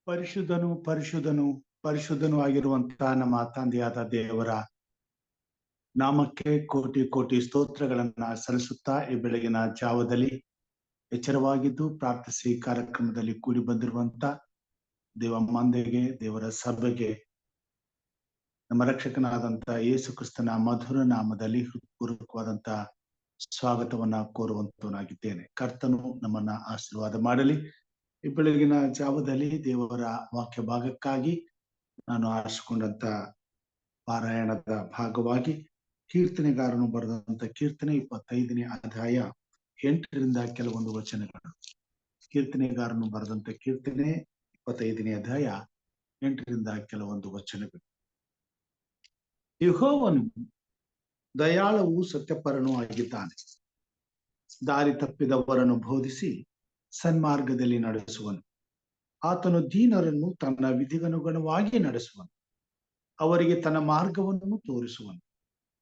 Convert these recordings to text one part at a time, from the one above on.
ಪರಿಶುದ್ಧನು ಪರಿಶುದ್ಧನು ಪರಿಶುದ್ಧನು ಆಗಿರುವಂತಹ ನಮ್ಮ ತಂದೆಯಾದ ದೇವರ ನಾಮಕ್ಕೆ ಕೋಟಿ ಕೋಟಿ ಸ್ತೋತ್ರಗಳನ್ನ ಸಲ್ಲಿಸುತ್ತಾ ಈ ಬೆಳಗಿನ ಜಾವದಲ್ಲಿ ಎಚ್ಚರವಾಗಿದ್ದು ಪ್ರಾರ್ಥಿಸಿ ಕಾರ್ಯಕ್ರಮದಲ್ಲಿ ಕೂಡಿ ಬಂದಿರುವಂತ ದೇವ ಮಂದೆಗೆ, ದೇವರ ಸಭೆಗೆ ನಮ್ಮ ರಕ್ಷಕನಾದಂತ ಯೇಸು ಕ್ರಿಸ್ತನ ಮಧುರ ನಾಮದಲ್ಲಿ ಹೃತ್ಪೂರ್ವಕವಾದಂತ ಸ್ವಾಗತವನ್ನ ಕೋರುವಂತವನಾಗಿದ್ದೇನೆ. ಕರ್ತನು ನಮ್ಮನ್ನ ಆಶೀರ್ವಾದ ಮಾಡಲಿ. ಈ ಬೆಳಗಿನ ಜಾವದಲ್ಲಿ ದೇವರ ವಾಕ್ಯ ಭಾಗಕ್ಕಾಗಿ ನಾನು ಆರಿಸಿಕೊಂಡಂತ ಪಾರಾಯಣದ ಭಾಗವಾಗಿ ಕೀರ್ತನೆಗಾರನು ಬರೆದಂತ ಕೀರ್ತನೆ 25ನೇ ಅಧ್ಯಾಯ 8ರಿಂದ ಕೆಲವೊಂದು ವಚನಗಳು. ಕೀರ್ತನೆಗಾರನು ಬರೆದಂತ ಕೀರ್ತನೆ 25ನೇ ಅಧ್ಯಾಯ 8ರಿಂದ ಕೆಲವೊಂದು ವಚನಗಳು. ಯೆಹೋವನು ದಯಾಳವೂ ಸತ್ಯಪರನೂ ಆಗಿದ್ದಾನೆ. ದಾರಿ ತಪ್ಪಿದವರನ್ನು ಬೋಧಿಸಿ ಸನ್ಮಾರ್ಗದಲ್ಲಿ ನಡೆಸುವನು. ಆತನು ದೀನರನ್ನು ತನ್ನ ವಿಧಿಗನುಗುಣವಾಗಿ ನಡೆಸುವನು, ಅವರಿಗೆ ತನ್ನ ಮಾರ್ಗವನ್ನು ತೋರಿಸುವನು.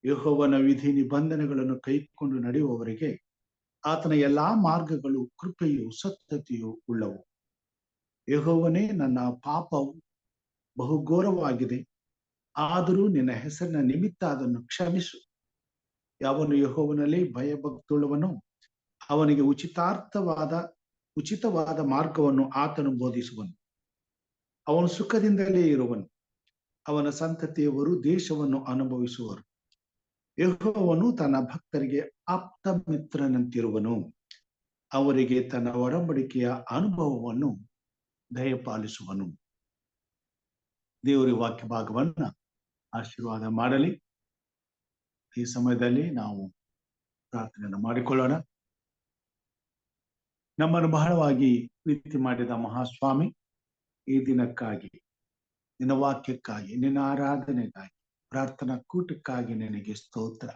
ಯೆಹೋವನ ವಿಧಿ ನಿಬಂಧನೆಗಳನ್ನು ಕೈಕೊಂಡು ನಡೆಯುವವರಿಗೆ ಆತನ ಎಲ್ಲಾ ಮಾರ್ಗಗಳು ಕೃಪೆಯೂ ಸತ್ಯತೆಯೂ ಉಳ್ಳವು. ಯೆಹೋವನೇ, ನನ್ನ ಪಾಪವು ಬಹುಘೋರವಾಗಿದೆ, ಆದರೂ ನಿನ್ನ ಹೆಸರಿನ ನಿಮಿತ್ತ ಅದನ್ನು ಕ್ಷಮಿಸು. ಯಾವನು ಯೆಹೋವನಲ್ಲಿ ಭಯಭಕ್ತುಳ್ಳವನು ಅವನಿಗೆ ಉಚಿತವಾದ ಮಾರ್ಗವನ್ನು ಆತನು ಬೋಧಿಸುವನು. ಅವನು ಸುಖದಿಂದಲೇ ಇರುವನು, ಅವನ ಸಂತತಿಯವರು ದೇಶವನ್ನು ಅನುಭವಿಸುವರು. ಯೆಹೋವನು ತನ್ನ ಭಕ್ತರಿಗೆ ಆಪ್ತ ಮಿತ್ರನಂತಿರುವನು, ಅವರಿಗೆ ತನ್ನ ಒಡಂಬಡಿಕೆಯ ಅನುಭವವನ್ನು ದಯಪಾಲಿಸುವನು. ದೇವರ ವಾಕ್ಯ ಭಾಗವನ್ನ ಆಶೀರ್ವಾದ ಮಾಡಲಿ. ಈ ಸಮಯದಲ್ಲಿ ನಾವು ಪ್ರಾರ್ಥನೆಯನ್ನು ಮಾಡಿಕೊಳ್ಳೋಣ. ನಮ್ಮನ್ನು ಬಹಳವಾಗಿ ಪ್ರೀತಿ ಮಾಡಿದ ಮಹಾಸ್ವಾಮಿ, ಈ ದಿನಕ್ಕಾಗಿ, ನಿನ್ನ ವಾಕ್ಯಕ್ಕಾಗಿ, ನಿನ್ನ ಆರಾಧನೆಗಾಗಿ, ಪ್ರಾರ್ಥನಾ ಕೂಟಕ್ಕಾಗಿ ನಿನಗೆ ಸ್ತೋತ್ರ.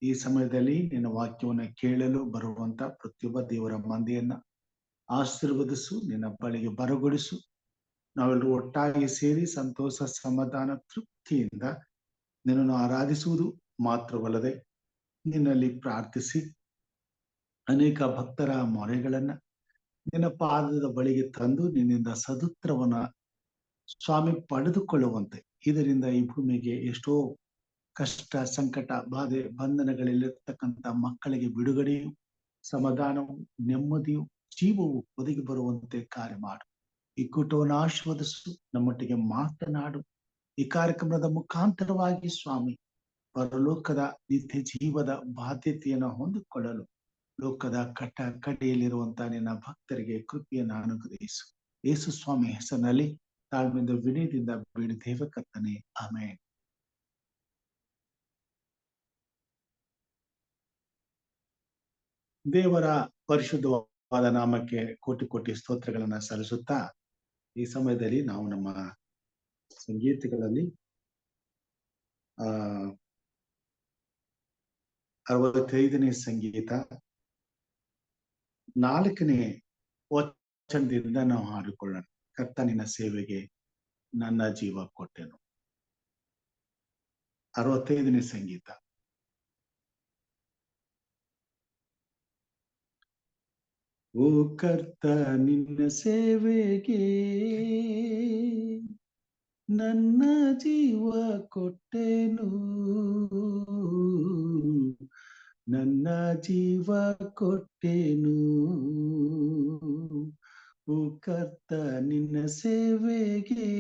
ಈ ಸಮಯದಲ್ಲಿ ನಿನ್ನ ವಾಕ್ಯವನ್ನು ಕೇಳಲು ಬರುವಂತ ಪ್ರತಿಯೊಬ್ಬ ದೇವರ ಮಂದಿಯನ್ನ ಆಶೀರ್ವದಿಸು, ನಿನ್ನ ಬಳಿಗೆ ಬರಗೊಡಿಸು. ನಾವೆಲ್ಲರೂ ಒಟ್ಟಾಗಿ ಸೇರಿ ಸಂತೋಷ, ಸಮಾಧಾನ, ತೃಪ್ತಿಯಿಂದ ನಿನ್ನನ್ನು ಆರಾಧಿಸುವುದು ಮಾತ್ರವಲ್ಲದೆ ನಿನ್ನಲ್ಲಿ ಪ್ರಾರ್ಥಿಸಿ ಅನೇಕ ಭಕ್ತರ ಮೊರೆಗಳನ್ನ ನಿನ್ನ ಪಾದದ ಬಳಿಗೆ ತಂದು ನಿನ್ನಿಂದ ಸದುತ್ತರವನ್ನ ಸ್ವಾಮಿ ಪಡೆದುಕೊಳ್ಳುವಂತೆ, ಇದರಿಂದ ಈ ಭೂಮಿಗೆ ಎಷ್ಟೋ ಕಷ್ಟ, ಸಂಕಟ, ಬಾಧೆ, ಬಂಧನಗಳಲ್ಲಿರ್ತಕ್ಕಂಥ ಮಕ್ಕಳಿಗೆ ಬಿಡುಗಡೆಯು, ಸಮಾಧಾನವು, ನೆಮ್ಮದಿಯು, ಜೀವವು ಒದಗಿ ಬರುವಂತೆ ಕಾರ್ಯ ಮಾಡು. ಈ ಕೂಟವನ್ನು ಆಶೀರ್ವದಿಸು, ನಮ್ಮೊಟ್ಟಿಗೆ ಮಾತನಾಡು. ಈ ಕಾರ್ಯಕ್ರಮದ ಮುಖಾಂತರವಾಗಿ ಸ್ವಾಮಿ ಪರಲೋಕದ ನಿತ್ಯ ಜೀವದ ಬಾಧ್ಯತೆಯನ್ನು ಹೊಂದಿಕೊಳ್ಳಲು ಲೋಕದ ಕಡೆಯಲ್ಲಿರುವಂತಹ ನಿನ್ನ ಭಕ್ತರಿಗೆ ಕೃಪೆಯನ್ನು ಅನುಗ್ರಹಿಸು. ಯೇಸು ಸ್ವಾಮಿ ಹೆಸರಿನಲ್ಲಿ ತಾಳ್ಮೆಯಿಂದ ವಿನಯದಿಂದ ಬೇಡಿದ್ದೇವೆ ಕರ್ತನೇ, ಆಮೆನ್. ದೇವರ ಪರಿಶುದ್ಧವಾದ ನಾಮಕ್ಕೆ ಕೋಟಿ ಕೋಟಿ ಸ್ತೋತ್ರಗಳನ್ನ ಸಲ್ಲಿಸುತ್ತಾ ಈ ಸಮಯದಲ್ಲಿ ನಾವು ನಮ್ಮ ಸಂಗೀತಗಳಲ್ಲಿ 65ನೇ ಸಂಗೀತ 4ನೇ ವಚನದಿಂದ ನಾವು ಹಾಡಿಕೊಳ್ಳೋಣ. ಕರ್ತನಿನ ಸೇವೆಗೆ ನನ್ನ ಜೀವ ಕೊಟ್ಟೆನು. 65ನೇ ಸಂಗೀತ. ಓ ಕರ್ತ, ನಿನ್ನ ಸೇವೆಗೆ ನನ್ನ ಜೀವ ಕೊಟ್ಟೆನು, ನನ್ನ ಜೀವ ಕೊಟ್ಟೆನು. ಓ ಕರ್ತ, ನಿನ್ನ ಸೇವೆಗೆ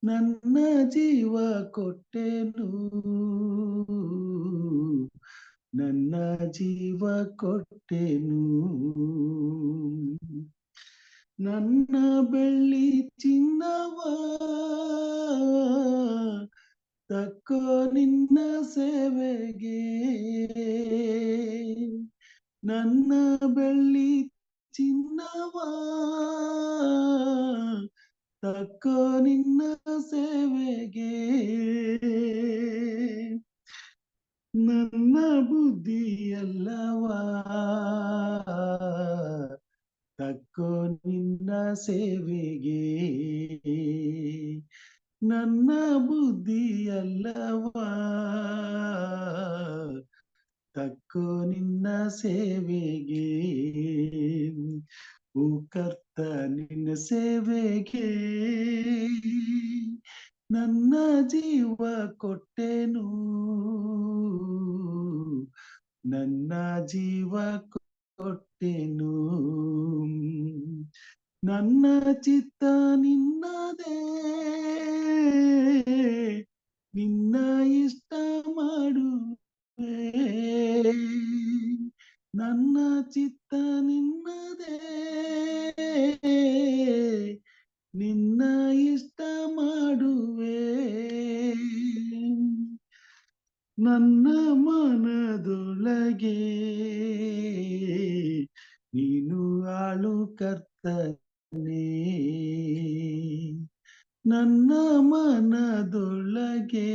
ನನ್ನ ಜೀವ ಕೊಟ್ಟೆನು, ನನ್ನ ಜೀವ ಕೊಟ್ಟೆನು. ನನ್ನ ಬೆಳ್ಳಿ ಚಿನ್ನವ ತಕ್ಕೋ ನಿನ್ನ ಸೇವೆಗೆ, ನನ್ನ ಬೆಳ್ಳಿ ಚಿನ್ನವ ತಕ್ಕೋ ನಿನ್ನ ಸೇವೆಗೆ. ನನ್ನ ಬುದ್ಧಿಯಲ್ಲವ ತಕ್ಕೋ ನಿನ್ನ ಸೇವೆಗೆ, ನನ್ನ ಬುದ್ಧಿಯಲ್ಲವ ತಕ್ಕೋ ನಿನ್ನ ಸೇವೆಗೆ. ಓ ಕರ್ತ ನಿನ್ನ ಸೇವೆಗೆ ನನ್ನ ಜೀವ ಕೊಟ್ಟೆನು, ನನ್ನ ಜೀವ ಕೊಟ್ಟೆನು. ನನ್ನ ಚಿತ್ತ ನಿನ್ನದೇ, ನಿನ್ನ ಇಷ್ಟ ಮಾಡುವೆ. ನನ್ನ ಚಿತ್ತ ನಿನ್ನದೇ, ನಿನ್ನ ಇಷ್ಟ ಮಾಡುವೆ. ನನ್ನ ಮನದೊಳಗೆ ನೀನು ಆಳು ಕರ್ತನೇ, ನನ್ನ ಮನದೊಳಗೆ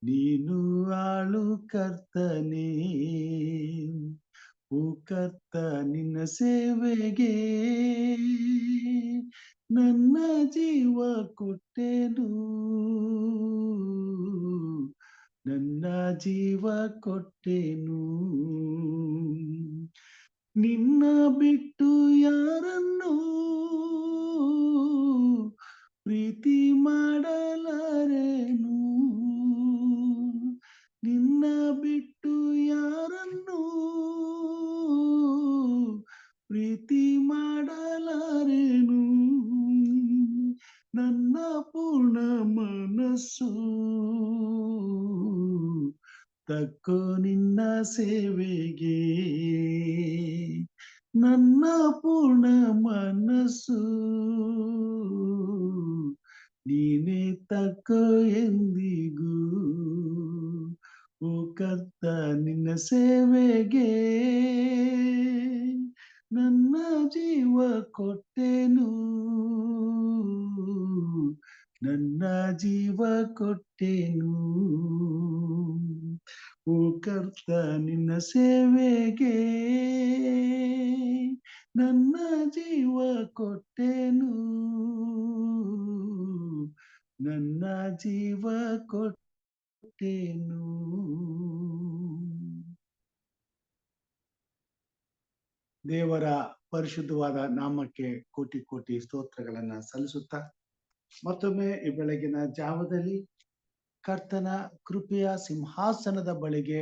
ನೀನು ಆಳು ಕರ್ತನೇ. ಓ ಕರ್ತ ನಿನ್ನ ಸೇವೆಗೆ ನನ್ನ ಜೀವ ಕೊಟ್ಟೆನು, ನನ್ನ ಜೀವ ಕೊಟ್ಟೆನು. ನಿನ್ನ ಬಿಟ್ಟು ಯಾರನ್ನು ಪ್ರೀತಿ ಮಾಡಲಾರೆನು, ನಿನ್ನ ಬಿಟ್ಟು ಯಾರನ್ನು ಪ್ರೀತಿ ಮಾಡಲಾರೆನು. ನನ್ನ ಪೂರ್ಣ ಮನಸ್ಸು ತಕ್ಕೋ ನಿನ್ನ ಸೇವೆಗೆ, ನನ್ನ ಪೂರ್ಣ ಮನಸ್ಸು ನೀನೇ ತಕ್ಕೋ ಎಂದಿಗೂ. ಓ ಕರ್ತ ನಿನ್ನ ಸೇವೆಗೆ ನನ್ನ ಜೀವ ಕೊಟ್ಟೆನು, ನನ್ನ ಜೀವ ಕೊಟ್ಟೆನು. ಓ ಕರ್ತ ನಿನ್ನ ಸೇವೆಗೆ ನನ್ನ ಜೀವ ಕೊಟ್ಟೆನು, ನನ್ನ ಜೀವ ಕೊಟ್ಟೆನು. ದೇವರ ಪರಿಶುದ್ಧವಾದ ನಾಮಕ್ಕೆ ಕೋಟಿ ಕೋಟಿ ಸ್ತೋತ್ರಗಳನ್ನ ಸಲ್ಲಿಸುತ್ತಾ ಮತ್ತೊಮ್ಮೆ ಈ ಬೆಳಗಿನ ಜಾವದಲ್ಲಿ ಕರ್ತನ ಕೃಪೆಯ ಸಿಂಹಾಸನದ ಬಳಿಗೆ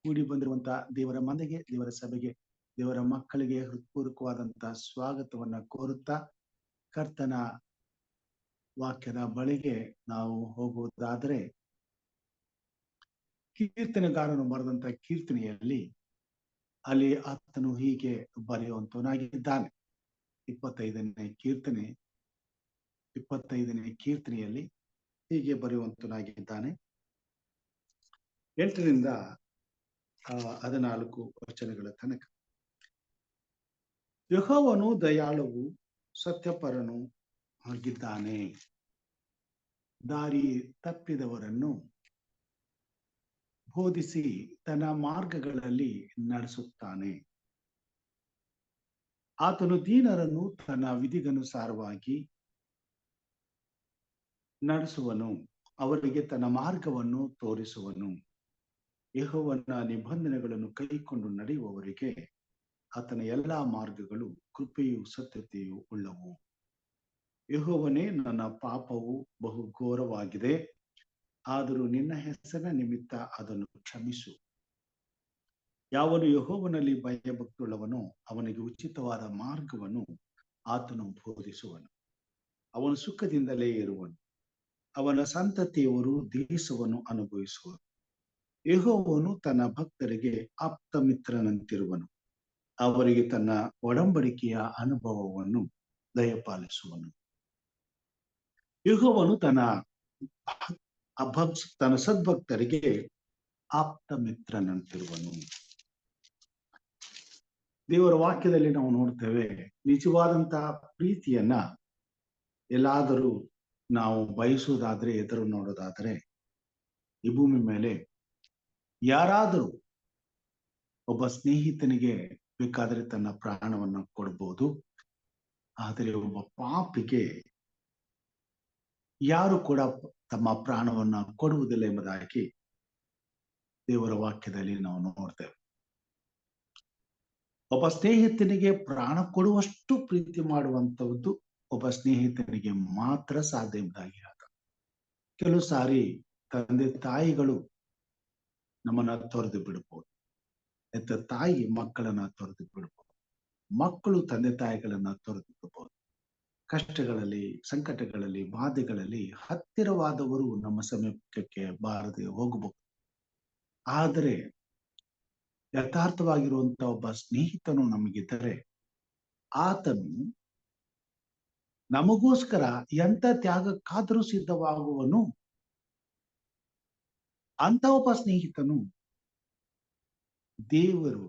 ಕೂಡಿ ಬಂದಿರುವಂತ ದೇವರ ಮನೆಗೆ, ದೇವರ ಸಭೆಗೆ, ದೇವರ ಮಕ್ಕಳಿಗೆ ಹೃತ್ಪೂರ್ವಕವಾದಂತಹ ಸ್ವಾಗತವನ್ನ ಕೋರುತ್ತಾ ಕರ್ತನ ವಾಕ್ಯದ ಬಳಿಗೆ ನಾವು ಹೋಗುವುದಾದರೆ, ಕೀರ್ತನೆಗಾರನು ಬರೆದಂತ ಕೀರ್ತನೆಯಲ್ಲಿ ಅಲ್ಲಿ ಆತನು ಹೀಗೆ ಬರೆಯುವಂತವನಾಗಿದ್ದಾನೆ. 25ನೇ ಕೀರ್ತನೆಯಲ್ಲಿ ಹೀಗೆ ಬರೆಯುವಂತನಾಗಿದ್ದಾನೆ. 8ರಿಂದ 14 ವಚನಗಳ ತನಕ. ಯೆಹೋವನು ದಯಾಳುವು ಸತ್ಯಪರನು ಆಗಿದ್ದಾನೆ, ದಾರಿ ತಪ್ಪಿದವರನ್ನು ಬೋಧಿಸಿ ತನ್ನ ಮಾರ್ಗಗಳಲ್ಲಿ ನಡೆಸುತ್ತಾನೆ. ಆತನು ದೀನರನ್ನು ತನ್ನ ವಿಧಿಗನುಸಾರವಾಗಿ ನಡೆಸುವನು, ಅವರಿಗೆ ತನ್ನ ಮಾರ್ಗವನ್ನು ತೋರಿಸುವನು. ಯೆಹೋವನ ನಿಬಂಧನೆಗಳನ್ನು ಕೈಕೊಂಡು ನಡೆಯುವವರಿಗೆ ಆತನ ಎಲ್ಲಾ ಮಾರ್ಗಗಳು ಕೃಪೆಯೂ ಸತ್ಯತೆಯೂ ಉಳ್ಳವು. ಯೆಹೋವನೇ, ನನ್ನ ಪಾಪವು ಬಹು ಘೋರವಾಗಿದೆ, ಆದರೂ ನಿನ್ನ ಹೆಸರಿನ ನಿಮಿತ್ತ ಅದನ್ನು ಕ್ಷಮಿಸು. ಯಾವನು ಯೆಹೋವನಲ್ಲಿ ಭಯಭಕ್ತಿಯುಳ್ಳವನೋ ಅವನಿಗೆ ಉಚಿತವಾದ ಮಾರ್ಗವನ್ನು ಆತನು ಬೋಧಿಸುವನು. ಅವನು ಸುಖದಿಂದಲೇ ಇರುವನು, ಅವನ ಸಂತತಿಯವರು ದೇಶವನ್ನು ಅನುಭವಿಸುವರು. ಯೆಹೋವನು ತನ್ನ ಭಕ್ತರಿಗೆ ಆಪ್ತ ಮಿತ್ರನಂತಿರುವನು, ಅವರಿಗೆ ತನ್ನ ಒಡಂಬಡಿಕೆಯ ಅನುಭವವನ್ನು ದಯಪಾಲಿಸುವನು. ಯೆಹೋವನು ತನ್ನ ಸದ್ಭಕ್ತರಿಗೆ ಆಪ್ತ ಮಿತ್ರನಂತಿರುವನು. ದೇವರ ವಾಕ್ಯದಲ್ಲಿ ನಾವು ನೋಡ್ತೇವೆ, ನಿಜವಾದಂತಹ ಪ್ರೀತಿಯನ್ನ ಎಲ್ಲಾದರೂ ನಾವು ಬಯಸುವುದಾದ್ರೆ, ಎದುರು ನೋಡೋದಾದ್ರೆ, ಈ ಭೂಮಿ ಮೇಲೆ ಯಾರಾದರೂ ಒಬ್ಬ ಸ್ನೇಹಿತನಿಗೆ ಬೇಕಾದರೆ ತನ್ನ ಪ್ರಾಣವನ್ನ ಕೊಡಬಹುದು, ಆದರೆ ಒಬ್ಬ ಪಾಪಿಗೆ ಯಾರು ಕೂಡ ತಮ್ಮ ಪ್ರಾಣವನ್ನ ಕೊಡುವುದಿಲ್ಲ ಎಂಬುದಾಗಿ ದೇವರ ವಾಕ್ಯದಲ್ಲಿ ನಾವು ನೋಡ್ತೇವೆ. ಒಬ್ಬ ಸ್ನೇಹಿತನಿಗೆ ಪ್ರಾಣ ಕೊಡುವಷ್ಟು ಪ್ರೀತಿ ಮಾಡುವಂತದ್ದು ಒಬ್ಬ ಸ್ನೇಹಿತನಿಗೆ ಮಾತ್ರ ಸಾಧ್ಯ ಎಂಬುದಾಗಿ ಹೇಳ್ತಾರೆ. ಕೆಲವು ಸಾರಿ ತಂದೆ ತಾಯಿಗಳು ನಮ್ಮನ್ನ ತೊರೆದು ಬಿಡಬಹುದು. ಹೆತ್ತ ತಾಯಿ ಮಕ್ಕಳನ್ನ ತೊರೆದು ಬಿಡಬಹುದು. ಮಕ್ಕಳು ತಂದೆ ತಾಯಿಗಳನ್ನ ತೊರೆದು ಬಿಡಬಹುದು. ಕಷ್ಟಗಳಲ್ಲಿ, ಸಂಕಟಗಳಲ್ಲಿ, ಬಾಧೆಗಳಲ್ಲಿ ಹತ್ತಿರವಾದವರು ನಮ್ಮ ಸಮೀಪಕ್ಕೆ ಬಾರದೆ ಹೋಗಬಹುದು. ಆದರೆ ಯಥಾರ್ಥವಾಗಿರುವಂತಹ ಒಬ್ಬ ಸ್ನೇಹಿತನು ನಮಗಿದ್ದರೆ ಆತನು ನಮಗೋಸ್ಕರ ಎಂತ ತ್ಯಾಗಕ್ಕಾದರೂ ಸಿದ್ಧವಾಗುವನು. ಅಂತ ಒಬ್ಬ ಸ್ನೇಹಿತನು ದೇವರು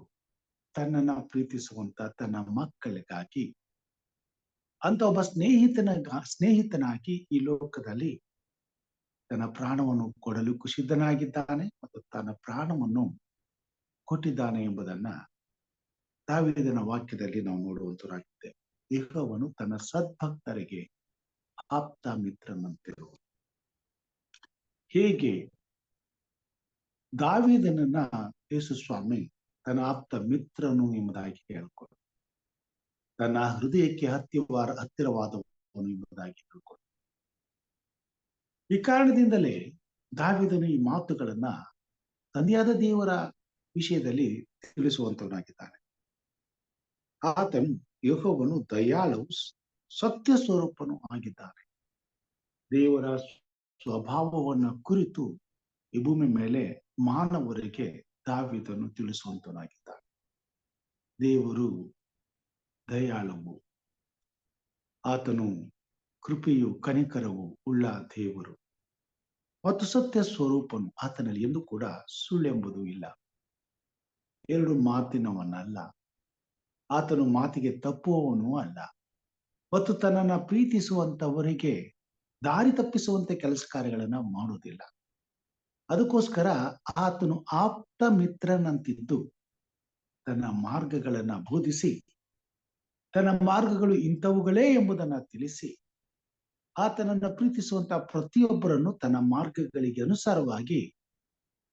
ತನ್ನನ್ನ ಪ್ರೀತಿಸುವಂತ ತನ್ನ ಮಕ್ಕಳಿಗಾಗಿ ಅಂತ ಒಬ್ಬ ಸ್ನೇಹಿತನಾಗಿ ಈ ಲೋಕದಲ್ಲಿ ತನ್ನ ಪ್ರಾಣವನ್ನು ಕೊಡಲು ಸಿದ್ಧನಾಗಿದ್ದಾನೆ ಮತ್ತು ತನ್ನ ಪ್ರಾಣವನ್ನು ಕೊಟ್ಟಿದ್ದಾನೆ ಎಂಬುದನ್ನ ದಾವೀದನ ವಾಕ್ಯದಲ್ಲಿ ನಾವು ನೋಡುವಂತರಾಗಿದೆ. ಯೆಹೋವನು ತನ್ನ ಸದ್ಭಕ್ತರಿಗೆ ಆಪ್ತ ಮಿತ್ರನಂತಿರು. ಹೇಗೆ ದಾವೀದನನ್ನ ಯೇಸು ಸ್ವಾಮಿ ತನ್ನ ಆಪ್ತ ಮಿತ್ರನು ಎಂಬುದಾಗಿ ಹೇಳ್ಕೊಂಡು, ತನ್ನ ಹೃದಯಕ್ಕೆ ಹತ್ತಿರವಾದವನು ಎಂಬುದಾಗಿ ಹೇಳ್ಕೊಂಡು, ಈ ಕಾರಣದಿಂದಲೇ ದಾವೀದನು ಈ ಮಾತುಗಳನ್ನ ತಂದೆಯಾದ ದೇವರ ವಿಷಯದಲ್ಲಿ ತಿಳಿಸುವಂತವನಾಗಿದ್ದಾನೆ. ಆತನು ಯೆಹೋವನು ದಯಾಳು, ಸತ್ಯ ಸ್ವರೂಪನು ಆಗಿದ್ದಾನೆ. ದೇವರ ಸ್ವಭಾವವನ್ನ ಕುರಿತು ಈ ಭೂಮಿ ಮೇಲೆ ಮಾನವರಿಗೆ ದಾವೀದನು ತಿಳಿಸುವಂತವನಾಗಿದ್ದಾನೆ. ದೇವರು ದಯಾಳುವು, ಆತನು ಕೃಪೆಯು ಕನಿಕರವು ಉಳ್ಳ ದೇವರು ಮತ್ತು ಸತ್ಯ ಸ್ವರೂಪನು. ಆತನಲ್ಲಿ ಎಂದು ಕೂಡ ಸುಳ್ಳೆಂಬುದು ಇಲ್ಲ, ಎರಡು ಮಾತಿನವನಲ್ಲ, ಆತನು ಮಾತಿಗೆ ತಪ್ಪುವವನು ಅಲ್ಲ ಮತ್ತು ತನ್ನನ್ನ ಪ್ರೀತಿಸುವಂತವರಿಗೆ ದಾರಿ ತಪ್ಪಿಸುವಂತೆ ಕೆಲಸ ಕಾರ್ಯಗಳನ್ನ ಮಾಡುವುದಿಲ್ಲ. ಅದಕ್ಕೋಸ್ಕರ ಆತನು ಆಪ್ತ ಮಿತ್ರನಂತಿದ್ದು ತನ್ನ ಮಾರ್ಗಗಳನ್ನ ಬೋಧಿಸಿ, ತನ್ನ ಮಾರ್ಗಗಳು ಇಂಥವುಗಳೇ ಎಂಬುದನ್ನ ತಿಳಿಸಿ, ಆತನನ್ನ ಪ್ರೀತಿಸುವಂತಹ ಪ್ರತಿಯೊಬ್ಬರನ್ನು ತನ್ನ ಮಾರ್ಗಗಳಿಗೆ ಅನುಸಾರವಾಗಿ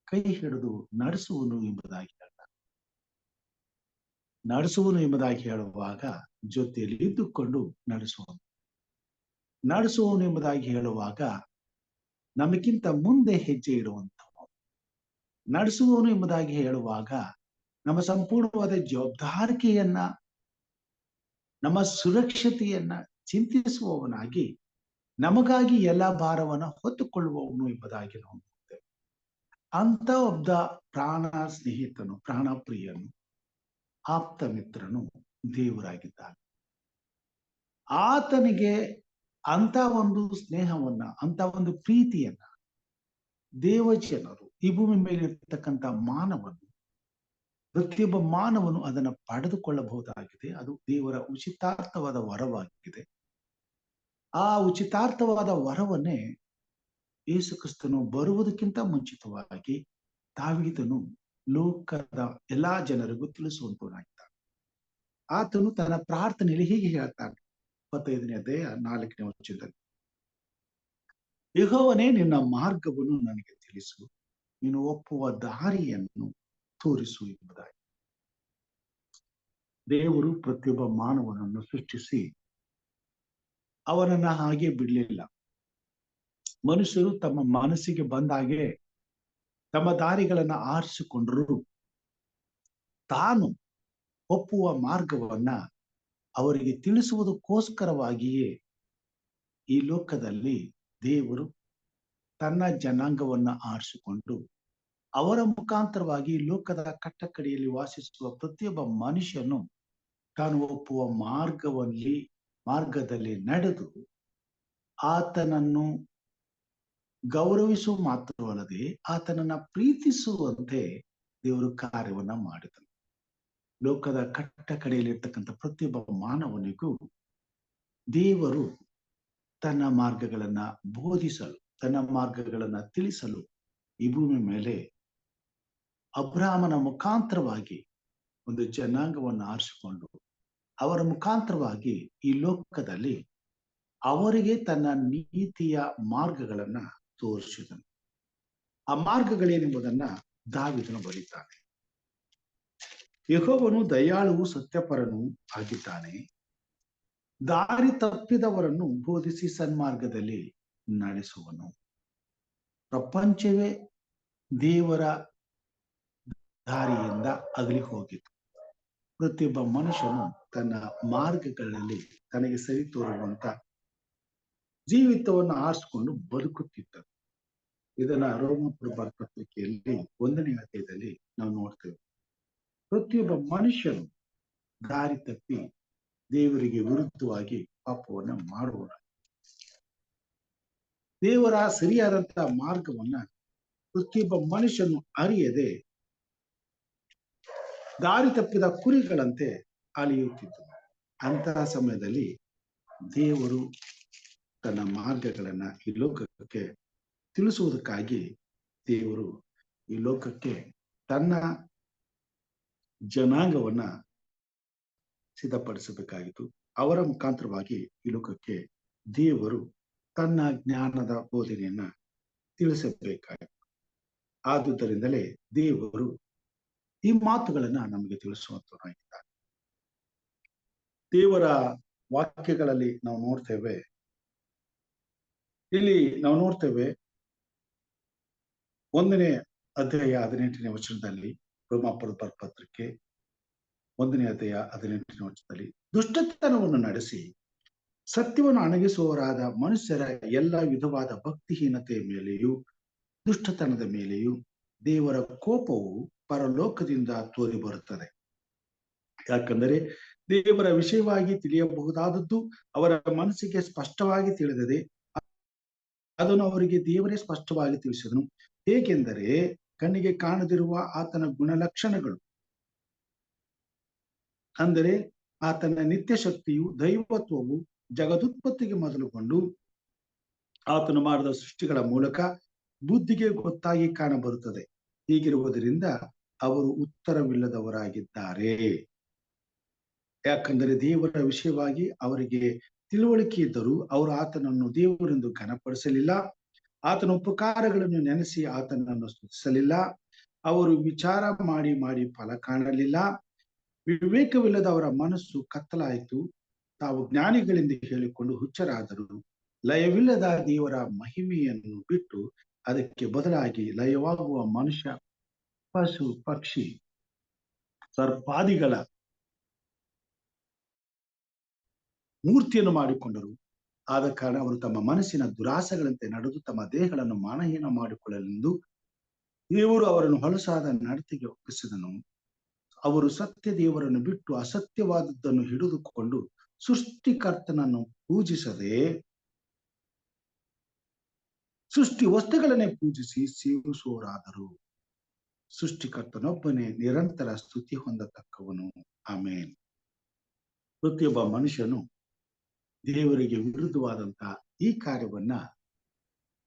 ಕೈ ಹಿಡಿದು ನಡೆಸುವನು ಎಂಬುದಾಗಿ ಹೇಳ್ತಾರೆ. ನಡೆಸುವನು ಎಂಬುದಾಗಿ ಹೇಳುವಾಗ ಜೊತೆಯಲ್ಲಿ ಇದ್ದುಕೊಂಡು ನಡೆಸುವನು ಎಂಬುದಾಗಿ ಹೇಳುವಾಗ ನಮಗಿಂತ ಮುಂದೆ ಹೆಜ್ಜೆ ಇಡುವಂಥವು. ನಡೆಸುವವನು ಎಂಬುದಾಗಿ ಹೇಳುವಾಗ ನಮ್ಮ ಸಂಪೂರ್ಣವಾದ ಜವಾಬ್ದಾರಿಕೆಯನ್ನ, ನಮ್ಮ ಸುರಕ್ಷತೆಯನ್ನ ಚಿಂತಿಸುವವನಾಗಿ ನಮಗಾಗಿ ಎಲ್ಲ ಭಾರವನ್ನ ಹೊತ್ತುಕೊಳ್ಳುವವನು ಎಂಬುದಾಗಿ ನಾವು ನೋಡ್ತೇವೆ. ಅಂತ ಒಬ್ಬ ಪ್ರಾಣ ಸ್ನೇಹಿತನು, ಪ್ರಾಣ ಪ್ರಿಯನು, ಆಪ್ತ ಮಿತ್ರನು ದೇವರಾಗಿದ್ದಾನೆ. ಆತನಿಗೆ ಅಂತ ಒಂದು ಸ್ನೇಹವನ್ನ, ಅಂತ ಒಂದು ಪ್ರೀತಿಯನ್ನ ದೇವಜನರು, ಈ ಭೂಮಿ ಮೇಲೆ ಇರ್ತಕ್ಕಂಥ ಮಾನವನು, ಪ್ರತಿಯೊಬ್ಬ ಮಾನವನು ಅದನ್ನ ಪಡೆದುಕೊಳ್ಳಬಹುದಾಗಿದೆ. ಅದು ದೇವರ ಉಚಿತಾರ್ಥವಾದ ವರವಾಗಿದೆ. ಆ ಉಚಿತಾರ್ಥವಾದ ವರವನ್ನೇ ಯೇಸು ಕ್ರಿಸ್ತನು ಬರುವುದಕ್ಕಿಂತ ಮುಂಚಿತವಾಗಿ ದಾವೀದನು ಲೋಕದ ಎಲ್ಲಾ ಜನರಿಗೂ ತಿಳಿಸುವಂತವನಾಗಿದ್ದಾನೆ. ಆತನು ತನ್ನ ಪ್ರಾರ್ಥನೆಯಲ್ಲಿ ಹೀಗೆ ಹೇಳ್ತಾನೆ, 25ನೇ ಅಧ್ಯಾಯ 4ನೇ ವಚನದಲ್ಲಿ, ಯೆಹೋವನೇ, ನಿನ್ನ ಮಾರ್ಗವನ್ನು ನನಗೆ ತಿಳಿಸು, ನೀನು ಒಪ್ಪುವ ದಾರಿಯನ್ನು ತೋರಿಸು ಎಂಬುದಾಗಿ. ದೇವರು ಪ್ರತಿಯೊಬ್ಬ ಮಾನವನನ್ನು ಸೃಷ್ಟಿಸಿ ಅವನನ್ನ ಹಾಗೆ ಬಿಡಲಿಲ್ಲ. ಮನುಷ್ಯರು ತಮ್ಮ ಮನಸ್ಸಿಗೆ ಬಂದ ಹಾಗೆ ತಮ್ಮ ದಾರಿಗಳನ್ನ ಆರಿಸಿಕೊಂಡರು. ತಾನು ಒಪ್ಪುವ ಮಾರ್ಗವನ್ನ ಅವರಿಗೆ ತಿಳಿಸುವುದಕ್ಕೋಸ್ಕರವಾಗಿಯೇ ಈ ಲೋಕದಲ್ಲಿ ದೇವರು ತನ್ನ ಜನಾಂಗವನ್ನ ಆರಿಸಿಕೊಂಡು ಅವರ ಮುಖಾಂತರವಾಗಿ ಲೋಕದ ಕಟ್ಟಕಡೆಯಲ್ಲಿ ವಾಸಿಸುವ ಪ್ರತಿಯೊಬ್ಬ ಮನುಷ್ಯನು ತಾನು ಒಪ್ಪುವ ಮಾರ್ಗದಲ್ಲಿ ನಡೆದು ಆತನನ್ನು ಗೌರವಿಸುವ ಮಾತ್ರವಲ್ಲದೆ ಆತನನ್ನ ಪ್ರೀತಿಸುವಂತೆ ದೇವರು ಕಾರ್ಯವನ್ನ ಮಾಡಿದನು. ಲೋಕದ ಕಟ್ಟ ಕಡೆಯಲ್ಲಿರ್ತಕ್ಕಂಥ ಪ್ರತಿಯೊಬ್ಬ ಮಾನವನಿಗೂ ದೇವರು ತನ್ನ ಮಾರ್ಗಗಳನ್ನ ಬೋಧಿಸಲು, ತನ್ನ ಮಾರ್ಗಗಳನ್ನ ತಿಳಿಸಲು ಈ ಭೂಮಿ ಮೇಲೆ ಅಬ್ರಾಹ್ಮನ ಮುಖಾಂತರವಾಗಿ ಒಂದು ಜನಾಂಗವನ್ನು ಆರಿಸಿಕೊಂಡು ಅವರ ಮುಖಾಂತರವಾಗಿ ಈ ಲೋಕದಲ್ಲಿ ಅವರಿಗೆ ತನ್ನ ನೀತಿಯ ಮಾರ್ಗಗಳನ್ನ ತೋರಿಸಿದನು. ಆ ಮಾರ್ಗಗಳೇನೆಂಬುದನ್ನ ದಾವೀದನು ಬರೀತಾನೆ. ಯೆಹೋವನು ದಯಾಳುವು ಸತ್ಯಪರನೂ ಆಗಿದ್ದಾನೆ. ದಾರಿ ತಪ್ಪಿದವರನ್ನು ಬೋಧಿಸಿ ಸನ್ಮಾರ್ಗದಲ್ಲಿ ನಡೆಸುವನು. ಪ್ರಪಂಚವೇ ದೇವರ ದಾರಿಯಿಂದ ಅಗಲಿ ಹೋಗಿತು. ಪ್ರತಿಯೊಬ್ಬ ಮನುಷ್ಯನು ತನ್ನ ಮಾರ್ಗಗಳಲ್ಲಿ ತನಗೆ ಸರಿ ತೋರುವಂತ ಜೀವಿತವನ್ನು ಆರಿಸಿಕೊಂಡು ಬದುಕುತ್ತಿದ್ದರು. ಇದನ್ನ ರೋಮಪುರ ಪತ್ರಿಕೆಯಲ್ಲಿ 1ನೇ ಅಧ್ಯಾಯದಲ್ಲಿ ನಾವು ನೋಡ್ತೇವೆ. ಪ್ರತಿಯೊಬ್ಬ ಮನುಷ್ಯನು ದಾರಿ ತಪ್ಪಿ ದೇವರಿಗೆ ವಿರುದ್ಧವಾಗಿ ಪಾಪವನ್ನ ಮಾಡುವನು. ದೇವರ ಸರಿಯಾದಂತಹ ಮಾರ್ಗವನ್ನ ಪ್ರತಿಯೊಬ್ಬ ಮನುಷ್ಯನು ಅರಿಯದೆ ದಾರಿ ತಪ್ಪಿದ ಕುರಿಗಳಂತೆ ಅಲಿಯುತ್ತಿದ್ದನು. ಅಂತಹ ಸಮಯದಲ್ಲಿ ದೇವರು ತನ್ನ ಮಾರ್ಗಗಳನ್ನ ಈ ಲೋಕಕ್ಕೆ ತಿಳಿಸುವುದಕ್ಕಾಗಿ ದೇವರು ಈ ಲೋಕಕ್ಕೆ ತನ್ನ ಜನಾಂಗವನ್ನ ಸಿದ್ಧಪಡಿಸಬೇಕಾಗಿತ್ತು. ಅವರ ಮುಖಾಂತರವಾಗಿ ಈ ಲೋಕಕ್ಕೆ ದೇವರು ತನ್ನ ಜ್ಞಾನದ ಬೋಧನೆಯನ್ನ ತಿಳಿಸಬೇಕಾಗಿತ್ತು. ಆದುದರಿಂದಲೇ ದೇವರು ಈ ಮಾತುಗಳನ್ನ ನಮಗೆ ತಿಳಿಸುವಂತವರಾಗಿದ್ದಾರೆ. ದೇವರ ವಾಕ್ಯಗಳಲ್ಲಿ ನಾವು ನೋಡ್ತೇವೆ, ಇಲ್ಲಿ ನಾವು ನೋಡ್ತೇವೆ 1ನೇ ಅಧ್ಯಾಯ 18ನೇ ವಚನದಲ್ಲಿ, ರೋಮಾಪುರ ಪತ್ರಿಕೆ 1ನೇ ಅಧ್ಯಾಯ 18ನೇ ವಚನದಲ್ಲಿ, ದುಷ್ಟತನವನ್ನು ನಡೆಸಿ ಸತ್ಯವನ್ನು ಅಣಗಿಸುವವರಾದ ಮನುಷ್ಯರ ಎಲ್ಲ ವಿಧವಾದ ಭಕ್ತಿಹೀನತೆಯ ಮೇಲೆಯೂ ದುಷ್ಟತನದ ಮೇಲೆಯೂ ದೇವರ ಕೋಪವು ಪರಲೋಕದಿಂದ ತೋರಿ ಬರುತ್ತದೆ. ಯಾಕಂದರೆ ದೇವರ ವಿಷಯವಾಗಿ ತಿಳಿಯಬಹುದಾದದ್ದು ಅವರ ಮನಸ್ಸಿಗೆ ಸ್ಪಷ್ಟವಾಗಿ ತಿಳಿದದೆ, ಅದನ್ನು ಅವರಿಗೆ ದೇವರೇ ಸ್ಪಷ್ಟವಾಗಿ ತಿಳಿಸಿದನು. ಹೇಗೆಂದರೆ ಕಣ್ಣಿಗೆ ಕಾಣದಿರುವ ಆತನ ಗುಣಲಕ್ಷಣಗಳು, ಅಂದರೆ ಆತನ ನಿತ್ಯ ಶಕ್ತಿಯು ದೈವತ್ವವು ಜಗದುತ್ಪತ್ತಿಗೆ ಮೊದಲುಗೊಂಡು ಆತನು ಮಾಡಿದ ಸೃಷ್ಟಿಗಳ ಮೂಲಕ ಬುದ್ಧಿಗೆ ಗೊತ್ತಾಗಿ ಕಾಣಬರುತ್ತದೆ. ಹೀಗಿರುವುದರಿಂದ ಅವರು ಉತ್ತರವಿಲ್ಲದವರಾಗಿದ್ದಾರೆ. ಯಾಕಂದರೆ ದೇವರ ವಿಷಯವಾಗಿ ಅವರಿಗೆ ತಿಳುವಳಿಕೆ ಇದ್ದರೂ ಅವರು ಆತನನ್ನು ದೇವರೆಂದು ಘನಪಡಿಸಲಿಲ್ಲ. ಆತನ ಉಪಕಾರಗಳನ್ನು ನೆನೆಸಿ ಆತನನ್ನು ಸ್ತುತಿಸಲಿಲ್ಲ. ಅವರು ವಿಚಾರ ಮಾಡಿ ಮಾಡಿ ಫಲ ಕಾಣಲಿಲ್ಲ. ವಿವೇಕವಿಲ್ಲದ ಅವರ ಮನಸ್ಸು ಕತ್ತಲಾಯಿತು. ತಾವು ಜ್ಞಾನಿಗಳೆಂದು ಹೇಳಿಕೊಂಡು ಹುಚ್ಚರಾದರು. ಲಯವಿಲ್ಲದ ದೇವರ ಮಹಿಮೆಯನ್ನು ಬಿಟ್ಟು ಅದಕ್ಕೆ ಬದಲಾಗಿ ಲಯವಾಗುವ ಮನುಷ್ಯ, ಪಶು, ಪಕ್ಷಿ, ಸರ್ಪಾದಿಗಳ ಮೂರ್ತಿಯನ್ನು ಮಾಡಿಕೊಂಡರು. ಆದ ಕಾರಣ ಅವರು ತಮ್ಮ ಮನಸ್ಸಿನ ದುರಾಸೆಗಳಂತೆ ನಡೆದು ತಮ್ಮ ದೇಹಗಳನ್ನು ಮಾನಹೀನ ಮಾಡಿಕೊಳ್ಳಲೆಂದು ದೇವರು ಅವರನ್ನು ಹೊಲಸಾದ ನಡತೆಗೆ ಒಪ್ಪಿಸಿದನು. ಅವರು ಸತ್ಯ ದೇವರನ್ನು ಬಿಟ್ಟು ಅಸತ್ಯವಾದದ್ದನ್ನು ಹಿಡಿದುಕೊಂಡು ಸೃಷ್ಟಿಕರ್ತನನ್ನು ಪೂಜಿಸದೆ ಸೃಷ್ಟಿ ವಸ್ತುಗಳನ್ನೇ ಪೂಜಿಸಿ ಸೇವಿಸುವರಾದರು. ಸೃಷ್ಟಿಕರ್ತನೊಬ್ಬನೇ ನಿರಂತರ ಸ್ತುತಿ ಹೊಂದತಕ್ಕವನು. ಆಮೇನ್. ಪ್ರತಿಯೊಬ್ಬ ಮನುಷ್ಯನು ದೇವರಿಗೆ ವಿರುದ್ಧವಾದಂತಹ ಈ ಕಾರ್ಯವನ್ನ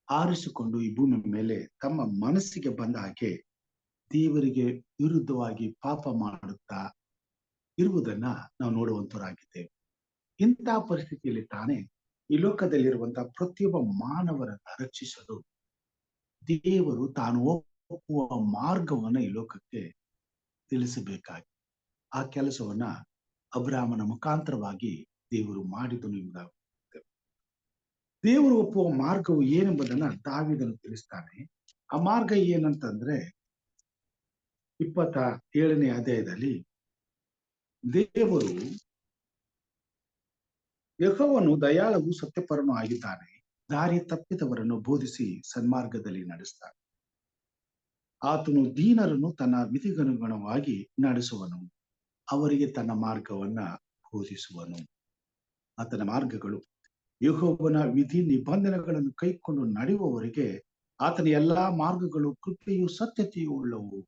ಆರಿಸಿಕೊಂಡು ಈ ಭೂಮಿ ಮೇಲೆ ತಮ್ಮ ಮನಸ್ಸಿಗೆ ಬಂದ ಹಾಗೆ ದೇವರಿಗೆ ವಿರುದ್ಧವಾಗಿ ಪಾಪ ಮಾಡುತ್ತಾ ಇರುವುದನ್ನ ನಾವು ನೋಡುವಂತವರಾಗಿದ್ದೇವೆ. ಇಂತಹ ಪರಿಸ್ಥಿತಿಯಲ್ಲಿ ತಾನೇ ಈ ಲೋಕದಲ್ಲಿರುವಂತಹ ಪ್ರತಿಯೊಬ್ಬ ಮಾನವರನ್ನ ರಕ್ಷಿಸಲು ದೇವರು ತಾನು ಒಪ್ಪುವ ಮಾರ್ಗವನ್ನ ಈ ಲೋಕಕ್ಕೆ ತಿಳಿಸಬೇಕಾಗಿ ಆ ಕೆಲಸವನ್ನ ಅಬ್ರಾಮನ ಮುಖಾಂತರವಾಗಿ ದೇವರು ಮಾಡಿದನು ಎಂಬುದಾಗುತ್ತದೆ. ದೇವರು ಒಪ್ಪುವ ಮಾರ್ಗವು ಏನೆಂಬುದನ್ನ ದಾವೀದನು ತಿಳಿಸ್ತಾನೆ. ಆ ಮಾರ್ಗ ಏನಂತಂದ್ರೆ 27ನೇ ಅಧ್ಯಾಯದಲ್ಲಿ ದೇವರು ಯೆಹೋವನು ದಯಾಳವು ಸತ್ಯಪರನೂ ಆಗಿದ್ದಾನೆ. ದಾರಿ ತಪ್ಪಿದವರನ್ನು ಬೋಧಿಸಿ ಸನ್ಮಾರ್ಗದಲ್ಲಿ ನಡೆಸ್ತಾನೆ. ಆತನು ದೀನರನ್ನು ತನ್ನ ವಿಧಿಗನುಗುಣವಾಗಿ ನಡೆಸುವನು. ಅವರಿಗೆ ತನ್ನ ಮಾರ್ಗವನ್ನ ಬೋಧಿಸುವನು. ಆತನ ಮಾರ್ಗಗಳು ಯೆಹೋವನ ವಿಧಿ ನಿಬಂಧನೆಗಳನ್ನು ಕೈಕೊಂಡು ನಡೆಯುವವರಿಗೆ ಆತನ ಎಲ್ಲಾ ಮಾರ್ಗಗಳು ಕೃಪೆಯು ಸತ್ಯತೆಯೂ ಉಳ್ಳವು.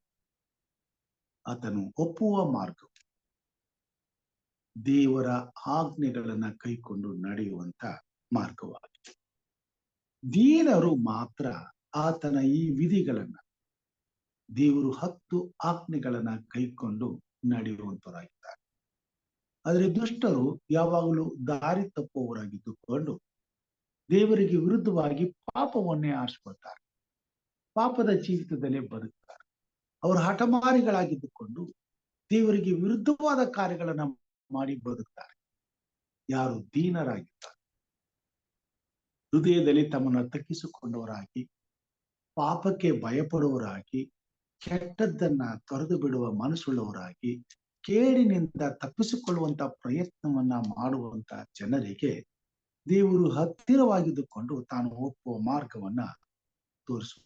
ಆತನು ಒಪ್ಪುವ ಮಾರ್ಗ ದೇವರ ಆಜ್ಞೆಗಳನ್ನ ಕೈಕೊಂಡು ನಡೆಯುವಂತ ಮಾರ್ಗವಾಗಿದೆ. ದೀನರು ಮಾತ್ರ ಆತನ ಈ ವಿಧಿಗಳನ್ನ, ದೇವರು 10 ಆಜ್ಞೆಗಳನ್ನ ಕೈಕೊಂಡು ನಡೆಯುವಂತವರಾಗಿದ್ದಾರೆ. ಆದ್ರೆ ದುಷ್ಟರು ಯಾವಾಗಲೂ ದಾರಿ ತಪ್ಪುವವರಾಗಿದ್ದುಕೊಂಡು ದೇವರಿಗೆ ವಿರುದ್ಧವಾಗಿ ಪಾಪವನ್ನೇ ಆರಿಸ್ಕೊಳ್ತಾರೆ. ಪಾಪದ ಜೀವಿತದಲ್ಲೇ ಬದುಕ್ತಾರೆ. ಅವರು ಹಠಮಾರಿಗಳಾಗಿದ್ದುಕೊಂಡು ದೇವರಿಗೆ ವಿರುದ್ಧವಾದ ಕಾರ್ಯಗಳನ್ನ ಮಾಡಿ ಬದುಕ್ತಾರೆ. ಯಾರು ದೀನರಾಗಿದ್ದಾರೆ, ಹೃದಯದಲ್ಲಿ ತಮ್ಮನ್ನು ತಗ್ಗಿಸಿಕೊಂಡವರಾಗಿ, ಪಾಪಕ್ಕೆ ಭಯಪಡುವವರಾಗಿ, ಕೆಟ್ಟದ್ದನ್ನ ತೊರೆದು ಬಿಡುವ ಮನಸ್ಸುಳ್ಳವರಾಗಿ, ಕೇಡಿನಿಂದ ತಪ್ಪಿಸಿಕೊಳ್ಳುವಂತ ಪ್ರಯತ್ನವನ್ನ ಮಾಡುವಂತ ಜನರಿಗೆ ದೇವರು ಹತ್ತಿರವಾಗಿದ್ದುಕೊಂಡು ತಾನು ಒಪ್ಪುವ ಮಾರ್ಗವನ್ನ ತೋರಿಸುವಂತ,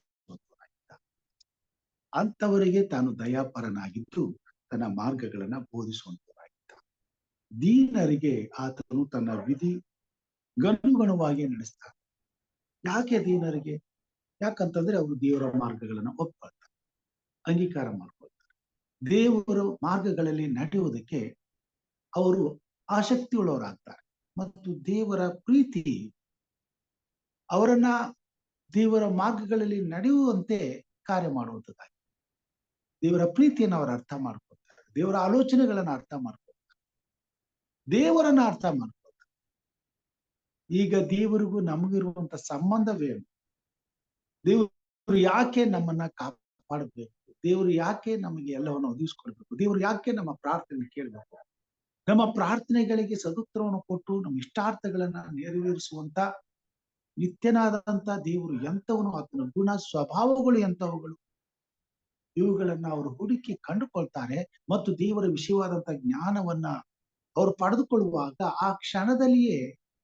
ಅಂತವರಿಗೆ ತಾನು ದಯಾಪರನಾಗಿದ್ದು ತನ್ನ ಮಾರ್ಗಗಳನ್ನ ಬೋಧಿಸುವಂತರಾಗಿದ್ದ. ದೀನರಿಗೆ ಆತನು ತನ್ನ ವಿಧಿ ಗನುಗುಣವಾಗಿ ನಡೆಸ್ತಾನೆ. ಯಾಕೆ ದೀನರಿಗೆ? ಯಾಕಂತಂದ್ರೆ ಅವರು ದೇವರ ಮಾರ್ಗಗಳನ್ನ ಒಪ್ಕೊಳ್ತಾರೆ, ಅಂಗೀಕಾರ ಮಾಡ್ಕೊಳ್ತಾರೆ. ದೇವರ ಮಾರ್ಗಗಳಲ್ಲಿ ನಡೆಯುವುದಕ್ಕೆ ಅವರು ಆಸಕ್ತಿಯುಳ್ಳವರಾಗ್ತಾರೆ. ಮತ್ತು ದೇವರ ಪ್ರೀತಿ ಅವರನ್ನ ದೇವರ ಮಾರ್ಗಗಳಲ್ಲಿ ನಡೆಯುವಂತೆ ಕಾರ್ಯ ಮಾಡುವಂಥದ್ದಾಗಿ, ದೇವರ ಪ್ರೀತಿಯನ್ನು ಅವರು ಅರ್ಥ ಮಾಡ್ಕೊಳ್ತಾರೆ, ದೇವರ ಆಲೋಚನೆಗಳನ್ನ ಅರ್ಥ ಮಾಡ್ಕೊಳ್ತಾರೆ, ದೇವರನ್ನ ಅರ್ಥ ಮಾಡ್ಕೊಳ್ತಾರೆ. ಈಗ ದೇವರಿಗೂ ನಮಗಿರುವಂತ ಸಂಬಂಧವೇನು? ದೇವರು ಯಾಕೆ ನಮ್ಮನ್ನ ಕಾಪಾಡಬೇಕು? ದೇವರು ಯಾಕೆ ನಮಗೆ ಎಲ್ಲವನ್ನು ಒದಗಿಸ್ಕೊಳ್ಬೇಕು? ದೇವರು ಯಾಕೆ ನಮ್ಮ ಪ್ರಾರ್ಥನೆ ಕೇಳಬೇಕು? ನಮ್ಮ ಪ್ರಾರ್ಥನೆಗಳಿಗೆ ಸದುತ್ತರವನ್ನು ಕೊಟ್ಟು ನಮ್ಮ ಇಷ್ಟಾರ್ಥಗಳನ್ನ ನೆರವೇರಿಸುವಂತ ನಿತ್ಯನಾದಂತ ದೇವರು ಎಂತವನು, ಆತನ ಗುಣ ಸ್ವಭಾವಗಳು ಎಂತವುಗಳು, ಇವುಗಳನ್ನ ಅವರು ಹುಡುಕಿ ಕಂಡುಕೊಳ್ತಾರೆ. ಮತ್ತು ದೇವರ ವಿಷಯವಾದಂತ ಜ್ಞಾನವನ್ನ ಅವರು ಪಡೆದುಕೊಳ್ಳುವಾಗ ಆ ಕ್ಷಣದಲ್ಲಿಯೇ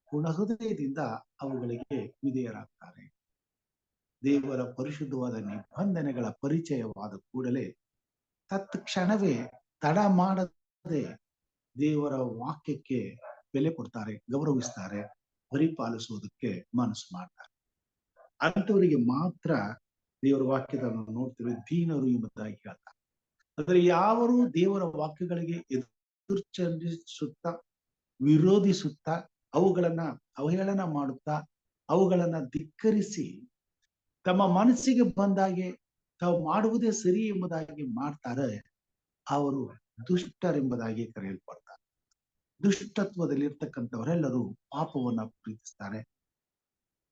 ಪೂರ್ಣ ಹೃದಯದಿಂದ ಅವುಗಳಿಗೆ ವಿಧೇಯರಾಗ್ತಾರೆ. ದೇವರ ಪರಿಶುದ್ಧವಾದ ನಿಬಂಧನೆಗಳ ಪರಿಚಯವಾದ ಕೂಡಲೇ ತತ್ಕ್ಷಣವೇ ತಡ ಮಾಡದೆ ದೇವರ ವಾಕ್ಯಕ್ಕೆ ಬೆಲೆ ಕೊಡ್ತಾರೆ, ಗೌರವಿಸ್ತಾರೆ, ಪರಿಪಾಲಿಸುವುದಕ್ಕೆ ಮನಸ್ಸು ಮಾಡ್ತಾರೆ. ಅಂತವರಿಗೆ ಮಾತ್ರ ದೇವರ ವಾಕ್ಯದ ನೋಡ್ತೀವಿ ದೀನರು ಎಂಬುದಾಗಿ ಹೇಳ್ತಾರೆ. ಆದರೆ ಯಾವರು ದೇವರ ವಾಕ್ಯಗಳಿಗೆ ಎದುರ್ಚರಿಸುತ್ತಾ, ವಿರೋಧಿಸುತ್ತಾ, ಅವುಗಳನ್ನ ಅವಹೇಳನ ಮಾಡುತ್ತಾ, ಅವುಗಳನ್ನ ಧಿಕ್ಕರಿಸಿ ತಮ್ಮ ಮನಸ್ಸಿಗೆ ಬಂದಾಗೆ ತಾವು ಮಾಡುವುದೇ ಸರಿ ಎಂಬುದಾಗಿ ಮಾಡ್ತಾರೆ, ಅವರು ದುಷ್ಟರೆಂಬುದಾಗಿ ಕರೆಯಲ್ಪಡ್ತಾರೆ. ದುಷ್ಟತ್ವದಲ್ಲಿರ್ತಕ್ಕಂಥವರೆಲ್ಲರೂ ಪಾಪವನ್ನ ಪ್ರೀತಿಸ್ತಾರೆ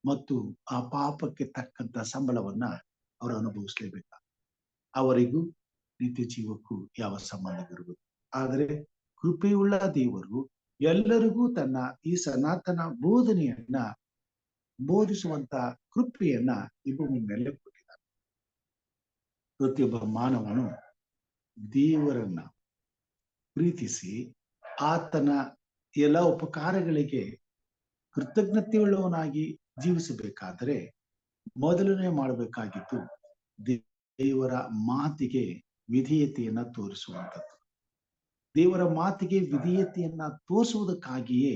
ಮತ್ತು ಆ ಪಾಪಕ್ಕೆ ತಕ್ಕಂತ ಸಂಬಳವನ್ನ ಅವರು ಅನುಭವಿಸ್ಲೇಬೇಕು. ಅವರಿಗೂ ನಿತ್ಯ ಜೀವಕ್ಕೂ ಯಾವ ಸಂಬಂಧವಿರುವುದು? ಆದರೆ ಕೃಪೆಯುಳ್ಳ ದೇವರು ಎಲ್ಲರಿಗೂ ತನ್ನ ಈ ಸನಾತನ ಬೋಧನೆಯನ್ನ ಬೋಧಿಸುವಂತ ಕೃಪೆಯನ್ನ ಈ ಭೂಮಿ ಮೇಲೆ ಕೊಟ್ಟಿದ್ದಾರೆ. ಪ್ರತಿಯೊಬ್ಬ ಮಾನವನು ದೇವರನ್ನ ಪ್ರೀತಿಸಿ ಆತನ ಎಲ್ಲ ಉಪಕಾರಗಳಿಗೆ ಕೃತಜ್ಞತೆಯುಳ್ಳವನಾಗಿ ಜೀವಿಸಬೇಕಾದರೆ ಮೊದಲನೇ ಮಾಡಬೇಕಾಗಿದ್ದು ದೇವರ ಮಾತಿಗೆ ವಿಧೇಯತೆಯನ್ನ ತೋರಿಸುವಂಥದ್ದು. ದೇವರ ಮಾತಿಗೆ ವಿಧೇಯತೆಯನ್ನ ತೋರಿಸುವುದಕ್ಕಾಗಿಯೇ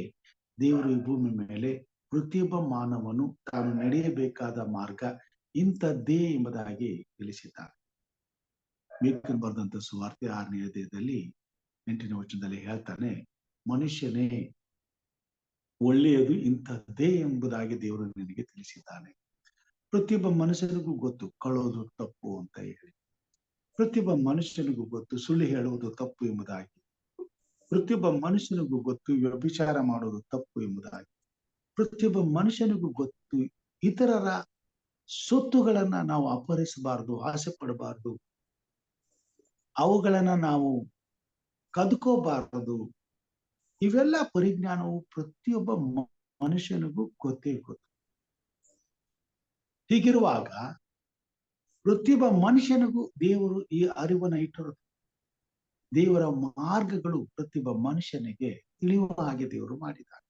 ದೇವರು ಈ ಭೂಮಿ ಮೇಲೆ ಪ್ರತಿಯೊಬ್ಬ ಮಾನವನು ತಾನು ನಡೆಯಬೇಕಾದ ಮಾರ್ಗ ಇಂಥದ್ದೇ ಎಂಬುದಾಗಿ ತಿಳಿಸಿದ್ದಾರೆ. ಮೇಕನ್ ಬರೆದಂತ ಸುವಾರ್ತೆ 6ನೇ ಅಧ್ಯಾಯದಲ್ಲಿ 8ನೇ ವಚನದಲ್ಲಿ ಹೇಳ್ತಾನೆ, ಮನುಷ್ಯನೇ ಒಳ್ಳೆಯದು ಇಂಥದ್ದೇ ಎಂಬುದಾಗಿ ದೇವರು ನಿನಗೆ ತಿಳಿಸಿದ್ದಾನೆ. ಪ್ರತಿಯೊಬ್ಬ ಮನುಷ್ಯನಿಗೂ ಗೊತ್ತು ಕಳೋದು ತಪ್ಪು ಅಂತ ಹೇಳಿ. ಪ್ರತಿಯೊಬ್ಬ ಮನುಷ್ಯನಿಗೂ ಗೊತ್ತು ಸುಳ್ಳು ಹೇಳುವುದು ತಪ್ಪು ಎಂಬುದಾಗಿ. ಪ್ರತಿಯೊಬ್ಬ ಮನುಷ್ಯನಿಗೂ ಗೊತ್ತು ವ್ಯಭಿಚಾರ ಮಾಡುವುದು ತಪ್ಪು ಎಂಬುದಾಗಿ. ಪ್ರತಿಯೊಬ್ಬ ಮನುಷ್ಯನಿಗೂ ಗೊತ್ತು ಇತರರ ಸೊತ್ತುಗಳನ್ನ ನಾವು ಅಪಹರಿಸಬಾರದು, ಆಸೆ ಪಡಬಾರದು, ಅವುಗಳನ್ನ ನಾವು ಕದ್ಕೋಬಾರದು. ಇವೆಲ್ಲ ಪರಿಜ್ಞಾನವು ಪ್ರತಿಯೊಬ್ಬ ಮನುಷ್ಯನಿಗೂ ಗೊತ್ತೇ ಗೊತ್ತು. ಹೀಗಿರುವಾಗ ಪ್ರತಿಯೊಬ್ಬ ಮನುಷ್ಯನಿಗೂ ದೇವರು ಈ ಅರಿವನ್ನ ಇಟ್ಟಿರುವುದು. ದೇವರ ಮಾರ್ಗಗಳು ಪ್ರತಿಯೊಬ್ಬ ಮನುಷ್ಯನಿಗೆ ತಿಳಿಯುವ ಹಾಗೆ ದೇವರು ಮಾಡಿದ್ದಾರೆ.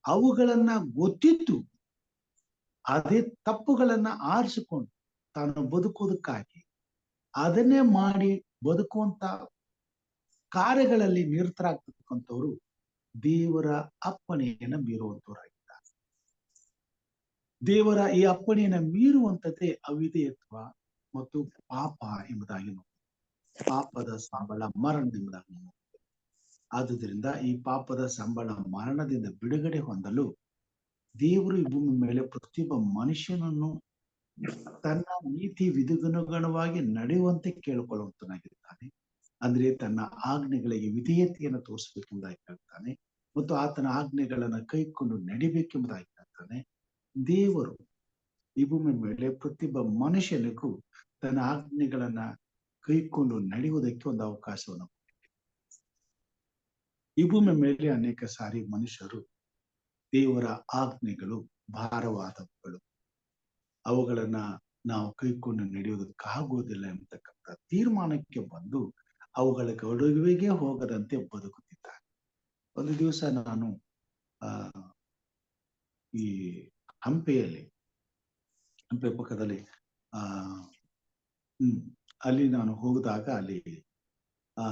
ಅವುಗಳನ್ನ ಗೊತ್ತಿದ್ದು ಅದೇ ತಪ್ಪುಗಳನ್ನ ಆರಿಸಿಕೊಂಡು ತಾನು ಬದುಕೋದಕ್ಕಾಗಿ ಅದನ್ನೇ ಮಾಡಿ ಬದುಕುವಂತ ಕಾರ್ಯಗಳಲ್ಲಿ ನಿರತರಾಗ್ತಕ್ಕಂಥವ್ರು ದೇವರ ಅಪ್ಪಣೆಯನ್ನ ಮೀರುವಂತವರಾಗಿದ್ದಾರೆ. ದೇವರ ಈ ಅಪ್ಪಣೆಯನ್ನ ಮೀರುವಂತದ್ದೇ ಅವಿಧೇಯತ್ವ ಮತ್ತು ಪಾಪ ಎಂಬುದಾಗಿ ನೋಡಿ. ಪಾಪದ ಸಂಬಳ ಮರಣ ಎಂಬುದಾಗಿ ನೋಡಿ. ಆದುದರಿಂದ ಈ ಪಾಪದ ಸಂಬಳ ಮರಣದಿಂದ ಬಿಡುಗಡೆ ಹೊಂದಲು ದೇವರು ಈ ಭೂಮಿ ಮೇಲೆ ಪ್ರತಿಯೊಬ್ಬ ಮನುಷ್ಯನನ್ನು ತನ್ನ ನೀತಿ ವಿಧಿಗನುಗುಣವಾಗಿ ನಡೆಯುವಂತೆ ಕೇಳಿಕೊಳ್ಳುವಂತನಾಗಿರ್ತಾನೆ. ಅಂದ್ರೆ ತನ್ನ ಆಜ್ಞೆಗಳಿಗೆ ವಿಧೇಯತೆಯನ್ನು ತೋರಿಸಬೇಕೆಂಬುದಾಗಿ ಹೇಳ್ತಾನೆ ಮತ್ತು ಆತನ ಆಜ್ಞೆಗಳನ್ನ ಕೈಕೊಂಡು ನಡಿಬೇಕೆಂಬುದಾಗಿ ಹೇಳ್ತಾನೆ. ದೇವರು ಈ ಭೂಮಿ ಮೇಲೆ ಪ್ರತಿಯೊಬ್ಬ ಮನುಷ್ಯನಿಗೂ ತನ್ನ ಆಜ್ಞೆಗಳನ್ನ ಕೈಕೊಂಡು ನಡೆಯುವುದಕ್ಕೆ ಒಂದು ಅವಕಾಶವನ್ನು ಈ ಭೂಮಿ ಮೇಲೆ ಅನೇಕ ಸಾರಿ ಮನುಷ್ಯರು ದೇವರ ಆಜ್ಞೆಗಳು ಭಾರವಾದವುಗಳು, ಅವುಗಳನ್ನ ನಾವು ಕೈಕೊಂಡು ನಡೆಯೋದಕ್ಕಾಗುವುದಿಲ್ಲ ಎಂಬತಕ್ಕಂಥ ತೀರ್ಮಾನಕ್ಕೆ ಬಂದು ಅವುಗಳ ಗಡುವಿಗೆ ಹೋಗದಂತೆ ಬದುಕುತ್ತಿದ್ದಾರೆ. ಒಂದು ದಿವಸ ನಾನು ಆ ಈ ಹಂಪೆ ಪಕ್ಕದಲ್ಲಿ ಆ ಅಲ್ಲಿ ನಾನು ಹೋಗಿದಾಗ ಅಲ್ಲಿ ಆ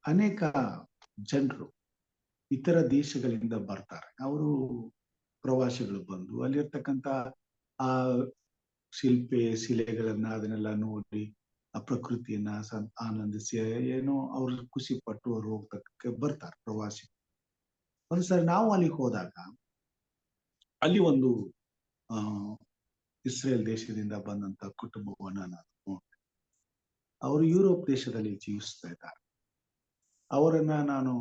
ಅನೇಕ ಜನರು ಇತರ ದೇಶಗಳಿಂದ ಬರ್ತಾರೆ. ಅವರು ಪ್ರವಾಸಿಗಳು ಬಂದು ಅಲ್ಲಿರ್ತಕ್ಕಂಥ ಆ ಶಿಲೆಗಳನ್ನ ಅದನ್ನೆಲ್ಲ ನೋಡಿ ಆ ಪ್ರಕೃತಿಯನ್ನ ಆನಂದಿಸಿ ಏನೋ ಅವ್ರು ಖುಷಿ ಪಟ್ಟು ಅವ್ರು ಹೋಗ್ತಕ್ಕೆ ಬರ್ತಾರೆ ಪ್ರವಾಸಿ. ಒಂದ್ಸರಿ ನಾವು ಅಲ್ಲಿಗೆ ಹೋದಾಗ ಅಲ್ಲಿ ಒಂದು ಇಸ್ರೇಲ್ ದೇಶದಿಂದ ಬಂದಂತ ಕುಟುಂಬವನ್ನ ನಾನು ನೋಡಿದೆ. ಅವರು ಯುರೋಪ್ ದೇಶದಲ್ಲಿ ಜೀವಿಸ್ತಾ ಇದ್ದಾರೆ. ಅವರನ್ನ ನಾನು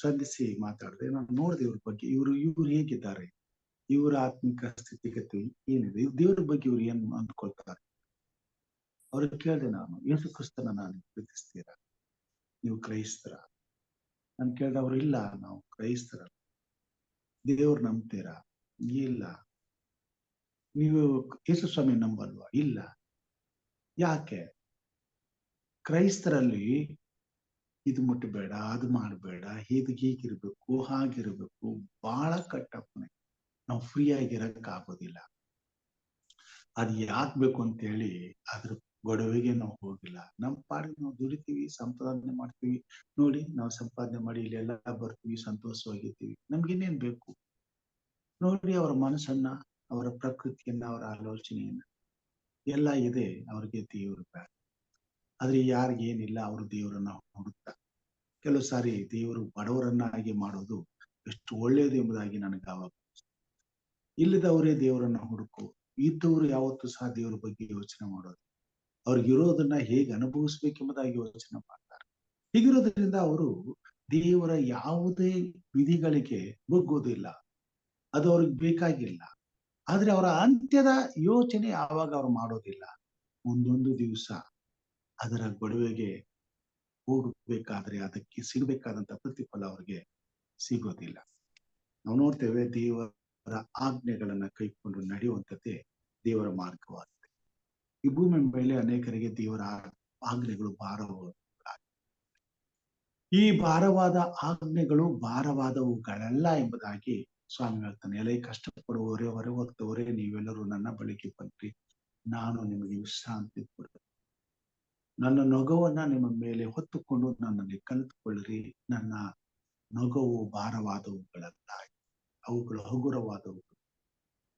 ಸಂಧಿಸಿ ಮಾತಾಡಿದೆ. ನಾನು ನೋಡಿದೆ ಇವ್ರ ಬಗ್ಗೆ, ಇವ್ರು ಹೇಗಿದ್ದಾರೆ, ಇವರ ಆತ್ಮಿಕ ಸ್ಥಿತಿಗತಿ ಏನಿದೆ, ದೇವ್ರ ಬಗ್ಗೆ ಇವ್ರು ಏನ್ ಅಂದ್ಕೊಳ್ತಾರೆ. ಅವ್ರಿಗೆ ಕೇಳಿದೆ ನಾನು, ಯೇಸು ಕ್ರಿಸ್ತನ ನಾನು ಪ್ರೀತಿಸ್ತೀರಾ, ನೀವು ಕ್ರೈಸ್ತರ? ನಾನು ಕೇಳಿದೆ. ಅವ್ರು ಇಲ್ಲ, ನಾವು ಕ್ರೈಸ್ತರ. ದೇವ್ರು ನಂಬ್ತೀರಾ? ಇಲ್ಲ. ನೀವು ಯೇಸು ಸ್ವಾಮಿ ನಂಬಲ್ವಾ? ಇಲ್ಲ. ಯಾಕೆ? ಕ್ರೈಸ್ತರಲ್ಲಿ ಇದು ಮುಟ್ಟಬೇಡ, ಅದು ಮಾಡಬೇಡ, ಹೀಗಿರ್ಬೇಕು, ಹಾಗಿರ್ಬೇಕು, ಬಹಳ ಕಟ್ಟಪ್ಪನೆ. ನಾವು ಫ್ರೀ ಆಗಿರಕ್ ಆಗೋದಿಲ್ಲ. ಅದ್ ಯಾಕ್ ಬೇಕು ಅಂತ ಹೇಳಿ ಅದ್ರ ಗೊಡವೆಗೆ ನಾವು ಹೋಗಿಲ್ಲ. ನಮ್ಮ ಪಾಡಿಗೆ ನಾವು ದುಡಿತೀವಿ, ಸಂಪಾದನೆ ಮಾಡ್ತೀವಿ. ನೋಡಿ, ನಾವು ಸಂಪಾದನೆ ಮಾಡಿ ಇಲ್ಲೆಲ್ಲ ಬರ್ತೀವಿ, ಸಂತೋಷವಾಗಿರ್ತೀವಿ. ನಮ್ಗಿನ್ನೇನ್ ಬೇಕು? ನೋಡಿ ಅವರ ಮನಸ್ಸನ್ನ, ಅವರ ಪ್ರಕೃತಿಯನ್ನ, ಅವರ ಆಲೋಚನೆಯನ್ನ ಎಲ್ಲ ಇದೆ. ಅವ್ರಿಗೆ ದೇವರು ಬೇಡ. ಆದ್ರೆ ಯಾರಿಗೇನಿಲ್ಲ ಅವರು ದೇವರನ್ನ ಹುಡುಕ್ತಾರೆ. ಕೆಲವು ಸಾರಿ ದೇವರು ಬಡವರನ್ನಾಗಿ ಮಾಡೋದು ಎಷ್ಟು ಒಳ್ಳೆಯದು ಎಂಬುದಾಗಿ ನನಗೆ ಆವಾಗ ಇಲ್ಲದವರೇ ದೇವರನ್ನ ಹುಡುಕು, ಇದ್ದವರು ಯಾವತ್ತೂ ಸಹ ದೇವರ ಬಗ್ಗೆ ಯೋಚನೆ ಮಾಡೋದು, ಅವ್ರಿಗಿರೋದನ್ನ ಹೇಗೆ ಅನುಭವಿಸ್ಬೇಕೆಂಬುದಾಗಿ ಯೋಚನೆ ಮಾಡ್ತಾರೆ. ಹೀಗಿರೋದ್ರಿಂದ ಅವರು ದೇವರ ಯಾವುದೇ ವಿಧಿಗಳಿಗೆ ಬಗ್ಗೋದಿಲ್ಲ, ಅದು ಅವ್ರಿಗೆ ಬೇಕಾಗಿಲ್ಲ. ಆದ್ರೆ ಅವರ ಅಂತ್ಯದ ಯೋಚನೆ ಆವಾಗ ಅವ್ರು ಮಾಡೋದಿಲ್ಲ. ಒಂದೊಂದು ದಿವಸ ಅದರ ಗೊಡವೆಗೆ ಹೋಗಬೇಕಾದ್ರೆ ಅದಕ್ಕೆ ಸಿಗಬೇಕಾದಂತ ಪ್ರತಿಫಲ ಅವ್ರಿಗೆ ಸಿಗೋದಿಲ್ಲ. ನಾವು ನೋಡ್ತೇವೆ, ದೇವರ ಆಜ್ಞೆಗಳನ್ನ ಕೈಕೊಂಡು ನಡೆಯುವಂಥದ್ದೇ ದೇವರ ಮಾರ್ಗವಾಗಿದೆ. ಈ ಭೂಮಿ ಮೇಲೆ ಅನೇಕರಿಗೆ ದೇವರ ಆಜ್ಞೆಗಳು ಭಾರವಾದ, ಈ ಭಾರವಾದ ಆಜ್ಞೆಗಳು ಭಾರವಾದವುಗಳಲ್ಲ ಎಂಬುದಾಗಿ ಸ್ವಾಮಿ ಹೇಳ್ತಾನೆ. ಎಲೆ ಕಷ್ಟಪಡುವವರೇ, ಹೊರೆ ಹೊತ್ತವರೇ, ನೀವೆಲ್ಲರೂ ನನ್ನ ಬಳಿಗೆ ಬನ್ನಿರಿ, ನಾನು ನಿಮಗೆ ವಿಶ್ರಾಂತಿ ಕೊಡುವೆ. ನನ್ನ ನೊಗವನ್ನ ನಿಮ್ಮ ಮೇಲೆ ಹೊತ್ತುಕೊಂಡು ನನ್ನಲ್ಲಿ ಕಲಿತುಕೊಳ್ಳಿರಿ. ನನ್ನ ನೊಗವು ಭಾರವಾದವುಗಳಲ್ಲ, ಅವುಗಳು ಹಗುರವಾದವುಗಳು.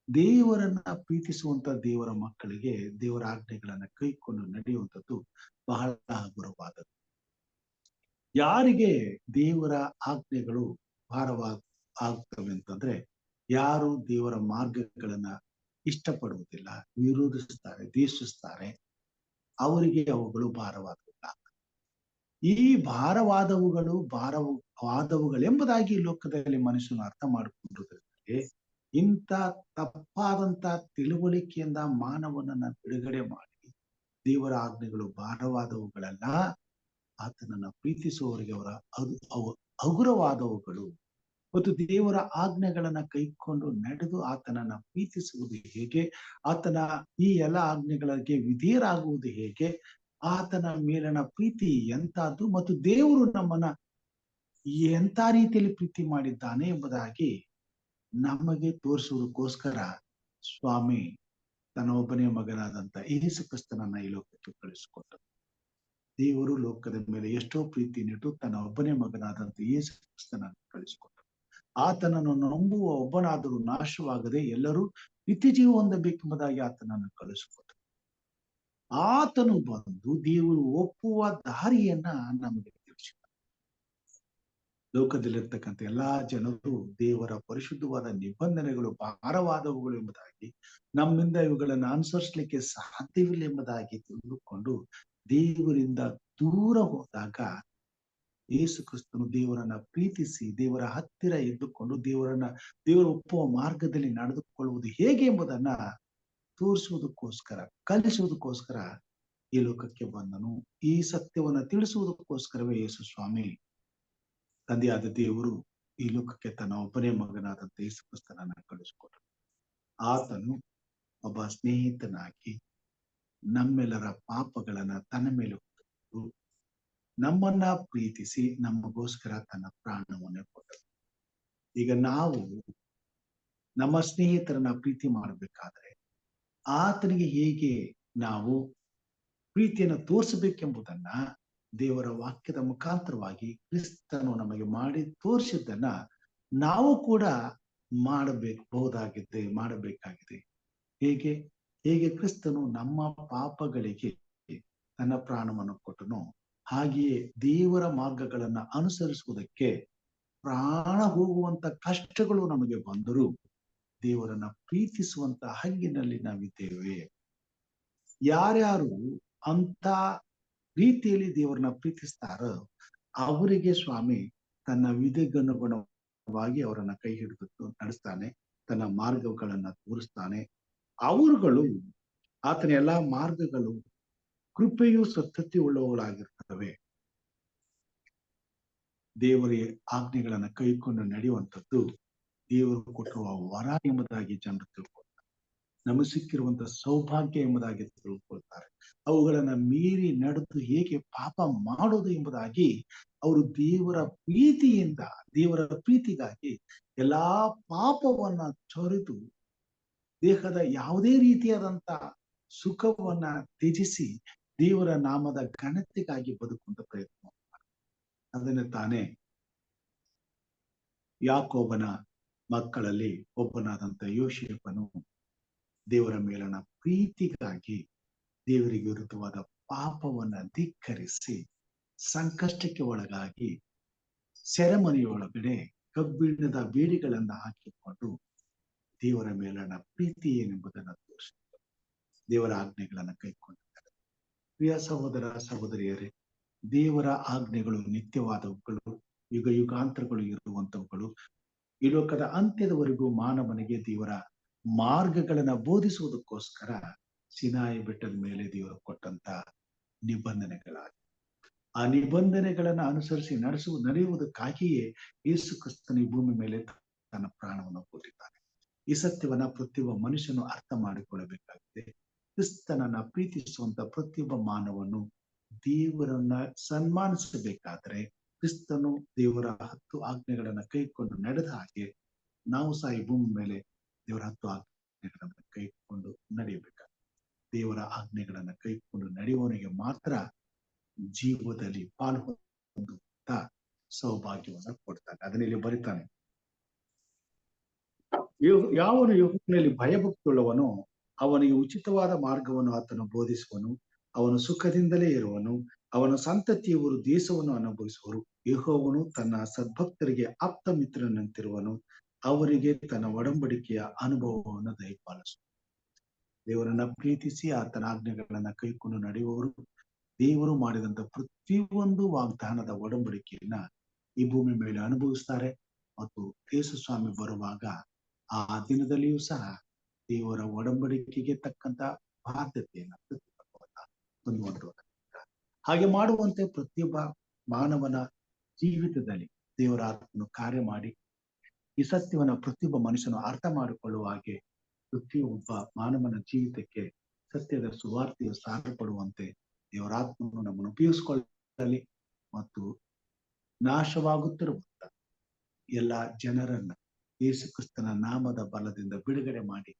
ದೇವರನ್ನ ಪ್ರೀತಿಸುವಂತ ದೇವರ ಮಕ್ಕಳಿಗೆ ದೇವರ ಆಜ್ಞೆಗಳನ್ನ ಕೈಕೊಂಡು ನಡೆಯುವಂಥದ್ದು ಬಹಳ ಹಗುರವಾದದ್ದು. ಯಾರಿಗೆ ದೇವರ ಆಜ್ಞೆಗಳು ಆಗ್ತವೆ ಅಂತಂದ್ರೆ, ಯಾರು ದೇವರ ಮಾರ್ಗಗಳನ್ನ ಇಷ್ಟಪಡುವುದಿಲ್ಲ, ವಿರೋಧಿಸ್ತಾರೆ, ದ್ವೇಷಿಸ್ತಾರೆ, ಅವರಿಗೆ ಅವುಗಳು ಭಾರವಾದವುಗಳಾಗ್ತವೆ. ಈ ಭಾರವಾದವುಗಳೆಂಬುದಾಗಿ ಲೋಕದಲ್ಲಿ ಮನುಷ್ಯನು ಅರ್ಥ ಮಾಡಿಕೊಂಡಿರುವುದಕ್ಕೆ ಇಂಥ ತಪ್ಪಾದಂತ ತಿಳುವಳಿಕೆಯಿಂದ ಮಾನವನನ್ನ ಬಿಡುಗಡೆ ಮಾಡಿ, ದೇವರ ಆಜ್ಞೆಗಳು ಭಾರವಾದವುಗಳಲ್ಲ, ಆತನನ್ನ ಪ್ರೀತಿಸುವವರಿಗೆ ಅವು ಹಗುರವಾದವುಗಳು. ಮತ್ತು ದೇವರ ಆಜ್ಞೆಗಳನ್ನ ಕೈಕೊಂಡು ನಡೆದು ಆತನನ್ನ ಪ್ರೀತಿಸುವುದು ಹೇಗೆ, ಆತನ ಈ ಎಲ್ಲ ಆಜ್ಞೆಗಳಿಗೆ ವಿಧೇಯರಾಗುವುದು ಹೇಗೆ, ಆತನ ಮೇಲಿನ ಪ್ರೀತಿ ಎಂತದ್ದು, ಮತ್ತು ದೇವರು ನಮ್ಮನ್ನ ಎಂತ ರೀತಿಯಲ್ಲಿ ಪ್ರೀತಿ ಮಾಡಿದ್ದಾನೆ ಎಂಬುದಾಗಿ ನಮಗೆ ತೋರಿಸುವುದಕ್ಕೋಸ್ಕರ ಸ್ವಾಮಿ ತನ್ನ ಒಬ್ಬನೇ ಮಗನಾದಂತ ಯೇಸು ಕ್ರಿಸ್ತನನ್ನ ಈ ಲೋಕಕ್ಕೆ ಕಳಿಸಿಕೊಟ್ಟರು. ದೇವರು ಲೋಕದ ಮೇಲೆ ಎಷ್ಟೋ ಪ್ರೀತಿನಿಟ್ಟು ತನ್ನ ಒಬ್ಬನೇ ಮಗನಾದಂತ ಯೇಸು ಕ್ರಿಸ್ತನನ್ನು ಕಳಿಸಿಕೊಟ್ಟರು. ಆತನನ್ನು ನಂಬುವ ಒಬ್ಬನಾದರೂ ನಾಶವಾಗದೆ ಎಲ್ಲರೂ ನಿತ್ಯ ಜೀವ ಹೊಂದಬೇಕೆಂಬುದಾಗಿ ಆತನನ್ನು ಕಳಿಸಿಕೊಟ್ಟರು. ಆತನು ಬಂದು ದೇವರು ಒಪ್ಪುವ ದಾರಿಯನ್ನ ನಮಗೆ ತಿಳಿಸಿದ. ಲೋಕದಲ್ಲಿರ್ತಕ್ಕಂಥ ಎಲ್ಲಾ ಜನರು ದೇವರ ಪರಿಶುದ್ಧವಾದ ನಿಬಂಧನೆಗಳು ಭಾರವಾದವುಗಳು ಎಂಬುದಾಗಿ, ನಮ್ಮಿಂದ ಇವುಗಳನ್ನು ಅನುಸರಿಸಲಿಕ್ಕೆ ಸಾಧ್ಯವಿಲ್ಲ ಎಂಬುದಾಗಿ ತಿಳಿದುಕೊಂಡು ದೇವರಿಂದ ದೂರ ಹೋದಾಗ, ಯೇಸು ಕ್ರಿಸ್ತನು ದೇವರನ್ನ ಪ್ರೀತಿಸಿ ದೇವರ ಹತ್ತಿರ ಇದ್ದುಕೊಂಡು ದೇವರ ಒಪ್ಪುವ ಮಾರ್ಗದಲ್ಲಿ ನಡೆದುಕೊಳ್ಳುವುದು ಹೇಗೆ ಎಂಬುದನ್ನ ತೋರಿಸುವುದಕ್ಕೋಸ್ಕರ, ಕಲಿಸುವುದಕ್ಕೋಸ್ಕರ ಈ ಲೋಕಕ್ಕೆ ಬಂದನು. ಈ ಸತ್ಯವನ್ನ ತಿಳಿಸುವುದಕ್ಕೋಸ್ಕರವೇ ಯೇಸು ಸ್ವಾಮಿ ತಂದೆಯಾದ ದೇವರು ಈ ಲೋಕಕ್ಕೆ ತನ್ನ ಒಬ್ಬನೇ ಮಗನಾದಂತ ಯೇಸು ಕ್ರಿಸ್ತನನ್ನ ಕಳಿಸಿಕೊಟ್ರು. ಆತನು ಒಬ್ಬ ಸ್ನೇಹಿತನಾಗಿ ನಮ್ಮೆಲ್ಲರ ಪಾಪಗಳನ್ನ ತನ್ನ ಮೇಲೆ ಹೊತ್ತು ನಮ್ಮನ್ನ ಪ್ರೀತಿಸಿ ನಮಗೋಸ್ಕರ ತನ್ನ ಪ್ರಾಣವನ್ನೇ ಕೊಟ್ಟರು. ಈಗ ನಾವು ನಮ್ಮ ಸ್ನೇಹಿತರನ್ನ ಪ್ರೀತಿ ಮಾಡಬೇಕಾದ್ರೆ ಆತನಿಗೆ ಹೇಗೆ ನಾವು ಪ್ರೀತಿಯನ್ನು ತೋರಿಸಬೇಕೆಂಬುದನ್ನ ದೇವರ ವಾಕ್ಯದ ಮುಖಾಂತರವಾಗಿ ಕ್ರಿಸ್ತನು ನಮಗೆ ಮಾಡಿ ತೋರಿಸಿದ್ದನ್ನ ನಾವು ಕೂಡ ಮಾಡಬೇಕಾಗಿದೆ. ಹೇಗೆ ಹೇಗೆ ಕ್ರಿಸ್ತನು ನಮ್ಮ ಪಾಪಗಳಿಗೆ ತನ್ನ ಪ್ರಾಣವನ್ನು ಕೊಟ್ಟನು, ಹಾಗೆಯೇ ದೇವರ ಮಾರ್ಗಗಳನ್ನ ಅನುಸರಿಸುವುದಕ್ಕೆ ಪ್ರಾಣ ಹೋಗುವಂತ ಕಷ್ಟಗಳು ನಮಗೆ ಬಂದರೂ ದೇವರನ್ನ ಪ್ರೀತಿಸುವಂತ ಹಂಗಿನಲ್ಲಿ ನಾವಿದ್ದೇವೆ. ಯಾರ್ಯಾರು ಅಂತ ರೀತಿಯಲ್ಲಿ ದೇವರನ್ನ ಪ್ರೀತಿಸ್ತಾರೋ ಅವರಿಗೆ ಸ್ವಾಮಿ ತನ್ನ ವಿಧಿಗನುಗುಣವಾಗಿ ಅವರನ್ನ ಕೈ ಹಿಡಿದು ನಡೆಸ್ತಾನೆ, ತನ್ನ ಮಾರ್ಗಗಳನ್ನ ತೋರಿಸ್ತಾನೆ. ಅವರುಗಳು ಆತನ ಎಲ್ಲಾ ಮಾರ್ಗಗಳು ಕೃಪೆಯು ಸತ್ಯತೆ ಉಳ್ಳವುಗಳಾಗಿರ್ತವೆ. ದೇವರ ಆಜ್ಞೆಗಳನ್ನ ಕೈಕೊಂಡು ನಡೆಯುವಂಥದ್ದು ದೇವರು ಕೊಟ್ಟಿರುವ ವರ ಎಂಬುದಾಗಿ ಜನರು ತಿಳ್ಕೊಳ್ತಾರೆ. ನಮಗೆ ಸಿಕ್ಕಿರುವಂತಹ ಸೌಭಾಗ್ಯ ಎಂಬುದಾಗಿ ತಿಳ್ಕೊಳ್ತಾರೆ. ಅವುಗಳನ್ನ ಮೀರಿ ನಡೆದು ಹೇಗೆ ಪಾಪ ಮಾಡೋದು ಎಂಬುದಾಗಿ ಅವರು ದೇವರ ಪ್ರೀತಿಗಾಗಿ ಎಲ್ಲಾ ಪಾಪವನ್ನ ತೊರೆದು ದೇಹದ ಯಾವುದೇ ರೀತಿಯಾದಂತ ಸುಖವನ್ನ ತ್ಯಜಿಸಿ ದೇವರ ನಾಮದ ಘನತೆಗಾಗಿ ಬದುಕುವಂತ ಪ್ರಯತ್ನ ಮಾಡ್ತಾರೆ. ಅದನ್ನ ತಾನೇ ಯಾಕೋಬನ ಮಕ್ಕಳಲ್ಲಿ ಒಬ್ಬನಾದಂತ ಯೋಸೇಫನು ದೇವರ ಮೇಲನ ಪ್ರೀತಿಗಾಗಿ ದೇವರಿಗೆ ವಿರುದ್ಧವಾದ ಪಾಪವನ್ನ ಧಿಕ್ಕರಿಸಿ ಸಂಕಷ್ಟಕ್ಕೆ ಒಳಗಾಗಿ ಸೆರೆಮನೆಯೊಳಗಡೆ ಕಬ್ಬಿಣದ ಬೇಡಿಗಳನ್ನ ಹಾಕಿಕೊಂಡು ದೇವರ ಮೇಲನ ಪ್ರೀತಿ ಏನೆಂಬುದನ್ನು ತೋರಿಸಿದರು. ದೇವರ ಆಜ್ಞೆಗಳನ್ನ ಕೈಕೊಂಡಿದ್ದಾರೆ. ಪ್ರಿಯ ಸಹೋದರ ಸಹೋದರಿಯರೇ, ದೇವರ ಆಜ್ಞೆಗಳು ನಿತ್ಯವಾದವುಗಳು, ಯುಗ ಯುಗಾಂತರಗಳು ಇರುವಂತವುಗಳು. ಈ ಲೋಕದ ಅಂತ್ಯದವರೆಗೂ ಮಾನವನಿಗೆ ದೇವರ ಮಾರ್ಗಗಳನ್ನ ಬೋಧಿಸುವುದಕ್ಕೋಸ್ಕರ ಸಿನಾಯಿ ಬೆಟ್ಟದ ಮೇಲೆ ದೇವರು ಕೊಟ್ಟಂತ ನಿಬಂಧನೆಗಳಾಗಿ ಆ ನಿಬಂಧನೆಗಳನ್ನ ಅನುಸರಿಸಿ ನಡೆಯುವುದಕ್ಕಾಗಿಯೇ ಯೇಸು ಕ್ರಿಸ್ತನ ಈ ಭೂಮಿ ಮೇಲೆ ತನ್ನ ಪ್ರಾಣವನ್ನು ಕೊಟ್ಟಿದ್ದಾನೆ. ಈ ಸತ್ಯವನ್ನ ಪ್ರತಿಯೊಬ್ಬ ಮನುಷ್ಯನು ಅರ್ಥ ಮಾಡಿಕೊಳ್ಳಬೇಕಾಗಿದೆ. ಕ್ರಿಸ್ತನನ್ನ ಪ್ರೀತಿಸುವಂತ ಪ್ರತಿಯೊಬ್ಬ ಮಾನವನು ದೇವರನ್ನ ಸನ್ಮಾನಿಸಬೇಕಾದ್ರೆ ಕ್ರಿಸ್ತನು ದೇವರ 10 ಆಜ್ಞೆಗಳನ್ನ ಕೈಕೊಂಡು ನಡೆದ ಹಾಗೆ ನಾವು ಸಹ ಈ ಭೂಮಿ ಮೇಲೆ ದೇವರ 10 ಆಜ್ಞೆಗಳನ್ನ ಕೈಕೊಂಡು ನಡೆಯಬೇಕಾಗುತ್ತೆ. ದೇವರ ಆಜ್ಞೆಗಳನ್ನ ಕೈಕೊಂಡು ನಡೆಯುವವನಿಗೆ ಮಾತ್ರ ಜೀವದಲ್ಲಿ ಪಾಲು ಹೊಂದುವಂತ ಸೌಭಾಗ್ಯವನ್ನ ಕೊಡ್ತಾನೆ. ಅದನ್ನಲ್ಲಿ ಬರಿತಾನೆ, ಯಾವನು ಯೆಹೋವನಲ್ಲಿ ಭಯಭಕ್ತಿಯುಳ್ಳವನು ಅವನಿಗೆ ಉಚಿತವಾದ ಮಾರ್ಗವನ್ನು ಆತನು ಬೋಧಿಸುವನು. ಅವನು ಸುಖದಿಂದಲೇ ಇರುವನು. ಅವನ ಸಂತತಿಯವರು ದೇಶವನ್ನು ಅನುಭವಿಸುವರು. ಯೆಹೋವನು ತನ್ನ ಸದ್ಭಕ್ತರಿಗೆ ಆಪ್ತ ಮಿತ್ರನಂತಿರುವನು. ಅವರಿಗೆ ತನ್ನ ಒಡಂಬಡಿಕೆಯ ಅನುಭವವನ್ನು ದಯಪಾಲಿಸುವ. ದೇವರನ್ನ ಪ್ರೀತಿಸಿ ಆತನ ಆಜ್ಞೆಗಳನ್ನ ಕೈಕೊಂಡು ನಡೆಯುವವರು ದೇವರು ಮಾಡಿದಂತ ಪ್ರತಿಯೊಂದು ವಾಗ್ದಾನದ ಒಡಂಬಡಿಕೆಯನ್ನ ಈ ಭೂಮಿ ಮೇಲೆ ಅನುಭವಿಸ್ತಾರೆ. ಮತ್ತು ಯೇಸು ಸ್ವಾಮಿ ಬರುವಾಗ ಆ ದಿನದಲ್ಲಿಯೂ ಸಹ ದೇವರ ಒಡಂಬಡಿಕೆಗೆ ತಕ್ಕಂತ ಬಾಧ್ಯತೆಯನ್ನ ಹೊಂದುವಂತ ಹಾಗೆ ಮಾಡುವಂತೆ ಪ್ರತಿಯೊಬ್ಬ ಮಾನವನ ಜೀವಿತದಲ್ಲಿ ದೇವರ ಆತ್ಮನು ಕಾರ್ಯ ಮಾಡಿ ಈ ಸತ್ಯವನ್ನ ಪ್ರತಿಯೊಬ್ಬ ಮನುಷ್ಯನು ಅರ್ಥ ಮಾಡಿಕೊಳ್ಳುವ ಹಾಗೆ ಪ್ರತಿಯೊಬ್ಬ ಮಾನವನ ಜೀವಿತಕ್ಕೆ ಸತ್ಯದ ಸುವಾರ್ತೆಯು ಸಾರಪಡುವಂತೆ ದೇವರಾತ್ಮನು ನಮ್ಮನ್ನು ಉಪಯೋಗಿಸಿಕೊಳ್ಳಲಿ ಮತ್ತು ನಾಶವಾಗುತ್ತಿರುವಂತ ಎಲ್ಲ ಜನರನ್ನ ಯೇಸು ಕ್ರಿಸ್ತನ ನಾಮದ ಬಲದಿಂದ ಬಿಡುಗಡೆ ಮಾಡಿ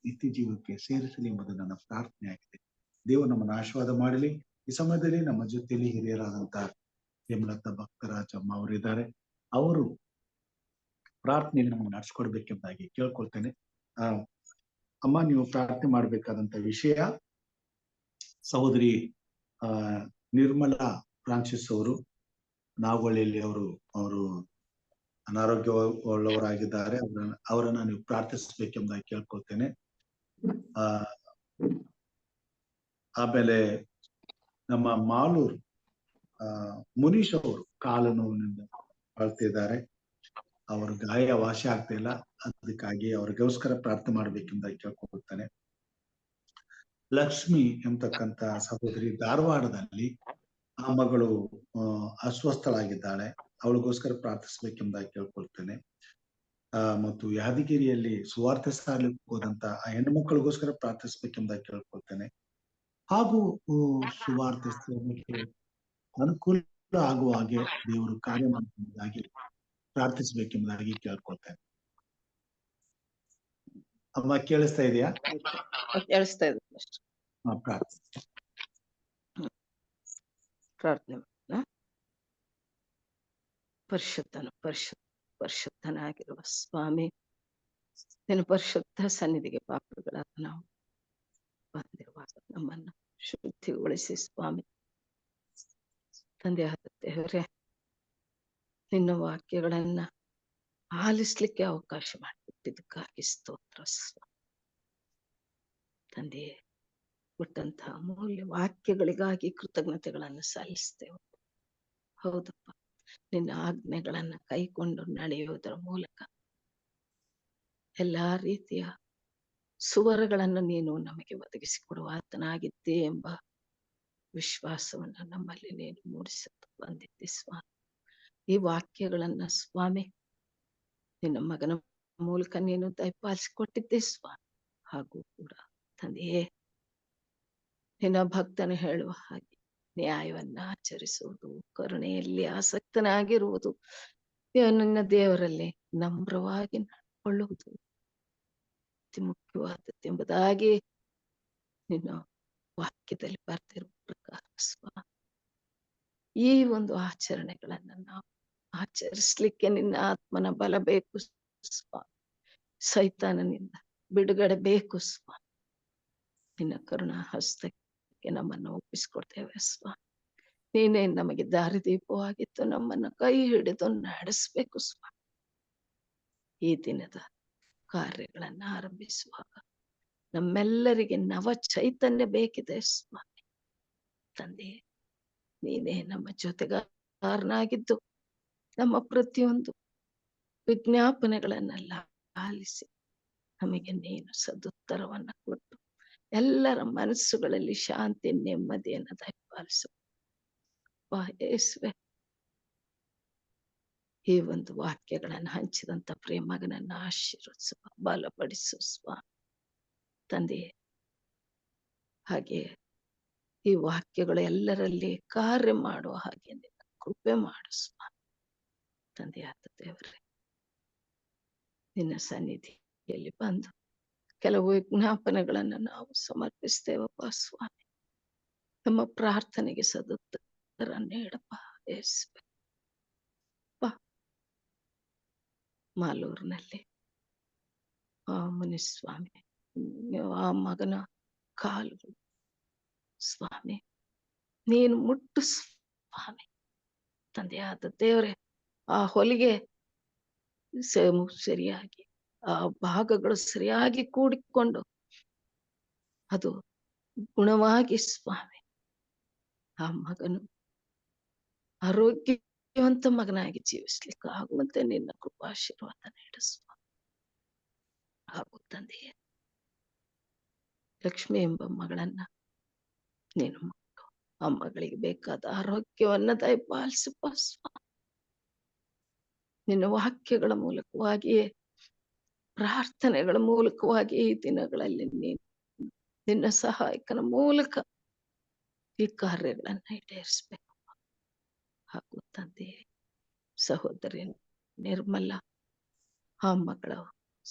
ನಿತ್ಯ ಜೀವಕ್ಕೆ ಸೇರಿಸಲಿ ಎಂಬುದು ನನ್ನ ಪ್ರಾರ್ಥನೆಯಾಗಿದೆ. ದೇವರು ನಮ್ಮನ್ನು ಆಶೀರ್ವಾದ ಮಾಡಲಿ. ಈ ಸಮಯದಲ್ಲಿ ನಮ್ಮ ಜೊತೆಯಲ್ಲಿ ಹಿರಿಯರಾದಂತ ಹೇಮಲತಾ ಭಕ್ತರಾಜಮ್ಮ ಅವರಿದ್ದಾರೆ. ಅವರು ಪ್ರಾರ್ಥನೆಯಲ್ಲಿ ನಮಗೆ ನಡೆಸ್ಕೊಡ್ಬೇಕೆಂಬುದಾಗಿ ಕೇಳ್ಕೊಳ್ತೇನೆ. ಅಮ್ಮ, ನೀವು ಪ್ರಾರ್ಥನೆ ಮಾಡ್ಬೇಕಾದಂತ ವಿಷಯ ಸಹೋದರಿ ನಿರ್ಮಲಾ ಫ್ರಾನ್ಸಿಸ್ ಅವರು ನಾವಳ್ಳಿಯಲ್ಲಿ ಅವರು ಅನಾರೋಗ್ಯವುಳ್ಳವರಾಗಿದ್ದಾರೆ. ಅವರನ್ನ ನೀವು ಪ್ರಾರ್ಥಿಸಬೇಕೆಂಬುದಾಗಿ ಕೇಳ್ಕೊಳ್ತೇನೆ. ಆಮೇಲೆ ನಮ್ಮ ಮಾಲೂರು ಮುನೀಶ್ ಅವರು ಕಾಲು ನೋವಿನಿಂದ ಬಾಳ್ತಿದ್ದಾರೆ. ಅವ್ರ ಗಾಯ ವಾಸಿ ಆಗ್ತಾ ಇಲ್ಲ. ಅದಕ್ಕಾಗಿ ಅವ್ರಿಗೋಸ್ಕರ ಪ್ರಾರ್ಥನೆ ಮಾಡ್ಬೇಕೆಂಬುದಾಗಿ ಕೇಳ್ಕೊಳ್ತಾನೆ. ಲಕ್ಷ್ಮಿ ಎಂಬತಕ್ಕಂತ ಸಹೋದರಿ ಧಾರವಾಡದಲ್ಲಿ ಆ ಮಗಳು ಅಸ್ವಸ್ಥಳಾಗಿದ್ದಾಳೆ. ಅವಳಿಗೋಸ್ಕರ ಪ್ರಾರ್ಥಿಸ್ಬೇಕೆಂಬುದಾಗಿ ಕೇಳ್ಕೊಳ್ತೇನೆ. ಮತ್ತು ಯಾದಗಿರಿಯಲ್ಲಿ ಸುವಾರ್ತೆ ಸಾರಲಿಕ್ಕೆ ಹೋದಂತ ಆ ಹೆಣ್ಣು ಮಕ್ಕಳಿಗೋಸ್ಕರ ಪ್ರಾರ್ಥಿಸ್ಬೇಕೆಂಬುದಾಗಿ ಕೇಳ್ಕೊಳ್ತೇನೆ. ಹಾಗೂ ಸುವಾರ್ತೆ ಸೇವನೆಗೆ ಅನುಕೂಲ ಆಗುವ ಹಾಗೆ ದೇವರು ಕಾರ್ಯ ಮಾಡುವುದಾಗಿ ಪ್ರಾರ್ಥಿಸ್ಬೇಕೆಂಬುದಾಗಿ ಕೇಳ್ಕೊಳ್ತೇನೆ. ಅಮ್ಮ ಕೇಳಿಸ್ತಾ ಇದೆಯಾ? ಕೇಳಿಸ್ತಾ ಇದೆ. ಪ್ರಾರ್ಥನೆ ಪರಿಶುದ್ಧನಾಗಿರುವ ಸ್ವಾಮಿ, ನಿನ್ನ ಪರಿಶುದ್ಧ ಸನ್ನಿಧಿಗೆ ಪಾಪಗಳಾದ ನಾವು ಬಂದಿರುವಾಗ ನಮ್ಮನ್ನು ಶುದ್ಧಿಗೊಳಿಸಿ ಸ್ವಾಮಿ. ತಂದೆಯಾದ ದೇವರೇ, ನಿನ್ನ ವಾಕ್ಯಗಳನ್ನ ಆಲಿಸ್ಲಿಕ್ಕೆ ಅವಕಾಶ ಮಾಡಿಬಿಟ್ಟಿದ್ದಕ್ಕಾಗಿ ಸ್ತೋತ್ರ ಸ್ವಾಮಿ. ತಂದೆಯೇ, ಕೊಟ್ಟಂತಹ ಅಮೂಲ್ಯ ವಾಕ್ಯಗಳಿಗಾಗಿ ಕೃತಜ್ಞತೆಗಳನ್ನು ಸಲ್ಲಿಸ್ತೇವೆ. ಹೌದಪ್ಪ, ನಿನ್ನ ಆಜ್ಞೆಗಳನ್ನ ಕೈಕೊಂಡು ನಡೆಯುವುದರ ಮೂಲಕ ಎಲ್ಲಾ ರೀತಿಯ ಸುವರಗಳನ್ನು ನೀನು ನಮಗೆ ಒದಗಿಸಿಕೊಡುವ ಆತನಾಗಿದ್ದೆ ಎಂಬ ವಿಶ್ವಾಸವನ್ನ ನಮ್ಮಲ್ಲಿ ನೀನು ಮೂಡಿಸುತ್ತ ಬಂದಿದ್ದೆ ಸ್ವಾಮಿ. ಈ ವಾಕ್ಯಗಳನ್ನ ಸ್ವಾಮಿ ನಿನ್ನ ಮಗನ ಮೂಲಕ ನೀನು ದಯಪಾಲಿಸಿಕೊಟ್ಟಿದ್ದೆ ಸ್ವಾಮಿ. ಹಾಗೂ ಕೂಡ ತಂದೆಯೇ, ನಿನ್ನ ಭಕ್ತನು ಹೇಳುವ ಹಾಗೆ ನ್ಯಾಯವನ್ನ ಆಚರಿಸುವುದು, ಕರುಣೆಯಲ್ಲಿ ಆಸಕ್ತನಾಗಿರುವುದು, ನಿನ್ನ ದೇವರಲ್ಲಿ ನಮ್ರವಾಗಿ ನಡ್ಕೊಳ್ಳುವುದು ಅತಿ ಮುಖ್ಯವಾದದ್ದು ಎಂಬುದಾಗಿ ನಿನ್ನ ವಾಕ್ಯದಲ್ಲಿ ಬರ್ತಿರುವ ಪ್ರಕಾರ ಸ್ವಾಮಿ, ಈ ಒಂದು ಆಚರಣೆಗಳನ್ನ ನಾವು ಆಚರಿಸ್ಲಿಕ್ಕೆ ನಿನ್ನ ಆತ್ಮನ ಬಲ ಬೇಕು ಸ್ವಾಮಿ. ಸೈತಾನನಿಂದ ಬಿಡುಗಡೆ ಬೇಕು ಸ್ವಾಮಿ. ನಿನ್ನ ಕರುಣಾ ಹಸ್ತಕ್ಕೆ ನಮ್ಮನ್ನು ಒಪ್ಪಿಸ್ಕೊಡ್ತೇವೆ ಸ್ವಾಮಿ. ನೀನೇ ನಮಗೆ ದಾರಿದೀಪವಾಗಿತ್ತು, ನಮ್ಮನ್ನು ಕೈ ಹಿಡಿದು ನಡೆಸ್ಬೇಕು ಸ್ವಾಮಿ. ಈ ದಿನದ ಕಾರ್ಯಗಳನ್ನ ಆರಂಭಿಸುವಾಗ ನಮ್ಮೆಲ್ಲರಿಗೆ ನವ ಚೈತನ್ಯ ಬೇಕಿದೆ ಸ್ವಾಮಿ. ತಂದೆ, ನೀನೇ ನಮ್ಮ ಜೊತೆಗಾರನಾಗಿದ್ದು ನಮ್ಮ ಪ್ರತಿಯೊಂದು ವಿಜ್ಞಾಪನೆಗಳನ್ನೆಲ್ಲ ಆಲಿಸಿ ನಮಗೆ ನೀನು ಸದುತ್ತರವನ್ನ ಕೊಟ್ಟು ಎಲ್ಲರ ಮನಸ್ಸುಗಳಲ್ಲಿ ಶಾಂತಿ ನೆಮ್ಮದಿಯನ್ನ ದಯಪಾಲಿಸು ಯೇಸುವೆ. ಈ ಒಂದು ವಾಕ್ಯಗಳನ್ನು ಹಂಚಿದಂತ ಪ್ರೇಮಗನನ್ನ ಆಶೀರ್ವದಿಸುವ, ಬಲಪಡಿಸು ಸ್ವಾಮಿ. ತಂದೆಯೇ, ಹಾಗೆ ಈ ವಾಕ್ಯಗಳು ಎಲ್ಲರಲ್ಲಿ ಕಾರ್ಯ ಮಾಡುವ ಹಾಗೆ ನಿನ್ನ ಕೃಪೆ ಮಾಡು ಸ್ವಾಮಿ. ತಂದೆಯಾದ ದೇವರೇ, ನಿನ್ನ ಸನ್ನಿಧಿಯಲ್ಲಿ ಬಂದು ಕೆಲವು ವಿಜ್ಞಾಪನೆಗಳನ್ನ ನಾವು ಸಮರ್ಪಿಸ್ತೇವಪ್ಪ ಸ್ವಾಮಿ. ನಮ್ಮ ಪ್ರಾರ್ಥನೆಗೆ ಸದುತ್ತರ ನೀಡಪ್ಪ ಯೇಸುವೆ. ಮಾಲೂರಿನಲ್ಲಿ ಆ ಮುನಿಸ್ವಾಮಿ, ಆ ಮಗನ ಕಾಲುಗಳು ಸ್ವಾಮಿ ನೀನು ಮುಟ್ಟು ಸ್ವಾಮಿ. ತಂದೆಯಾದ ದೇವರೇ, ಆ ಹೊಲಿಗೆ ಸರಿಯಾಗಿ, ಆ ಭಾಗಗಳು ಸರಿಯಾಗಿ ಕೂಡಿಕೊಂಡು ಅದು ಗುಣವಾಗಿ ಸ್ವಾಮಿ ಆ ಮಗನು ಆರೋಗ್ಯವಂತ ಮಗನಾಗಿ ಜೀವಿಸ್ಲಿಕ್ಕೆ ಆಗುವಂತೆ ನಿನ್ನ ಕೃಪಾಶೀರ್ವಾದ ನೀಡು ಸ್ವಾಮಿ. ಹಾಗೂ ತಂದೆಯೇ, ಲಕ್ಷ್ಮಿ ಎಂಬ ಮಗಳನ್ನ ನೀನು ಮಕ್ಕಳು, ಆ ಮಗಳಿಗೆ ಬೇಕಾದ ಆರೋಗ್ಯವನ್ನ ದಯಪಾಲಿಸಪ್ಪ ಸ್ವಾಮಿ. ನಿನ್ನ ವಾಕ್ಯಗಳ ಮೂಲಕವಾಗಿಯೇ, ಪ್ರಾರ್ಥನೆಗಳ ಮೂಲಕವಾಗಿ ಈ ದಿನಗಳಲ್ಲಿ ನೀನು ನಿನ್ನ ಸಹಾಯಕನ ಮೂಲಕ ಈ ಕಾರ್ಯಗಳನ್ನ ಈಡೇರಿಸಬೇಕು. ಹಾಗೂ ತಂದೆಯೇ, ಸಹೋದರಿ ನಿರ್ಮಲ, ಆ ಮಗಳ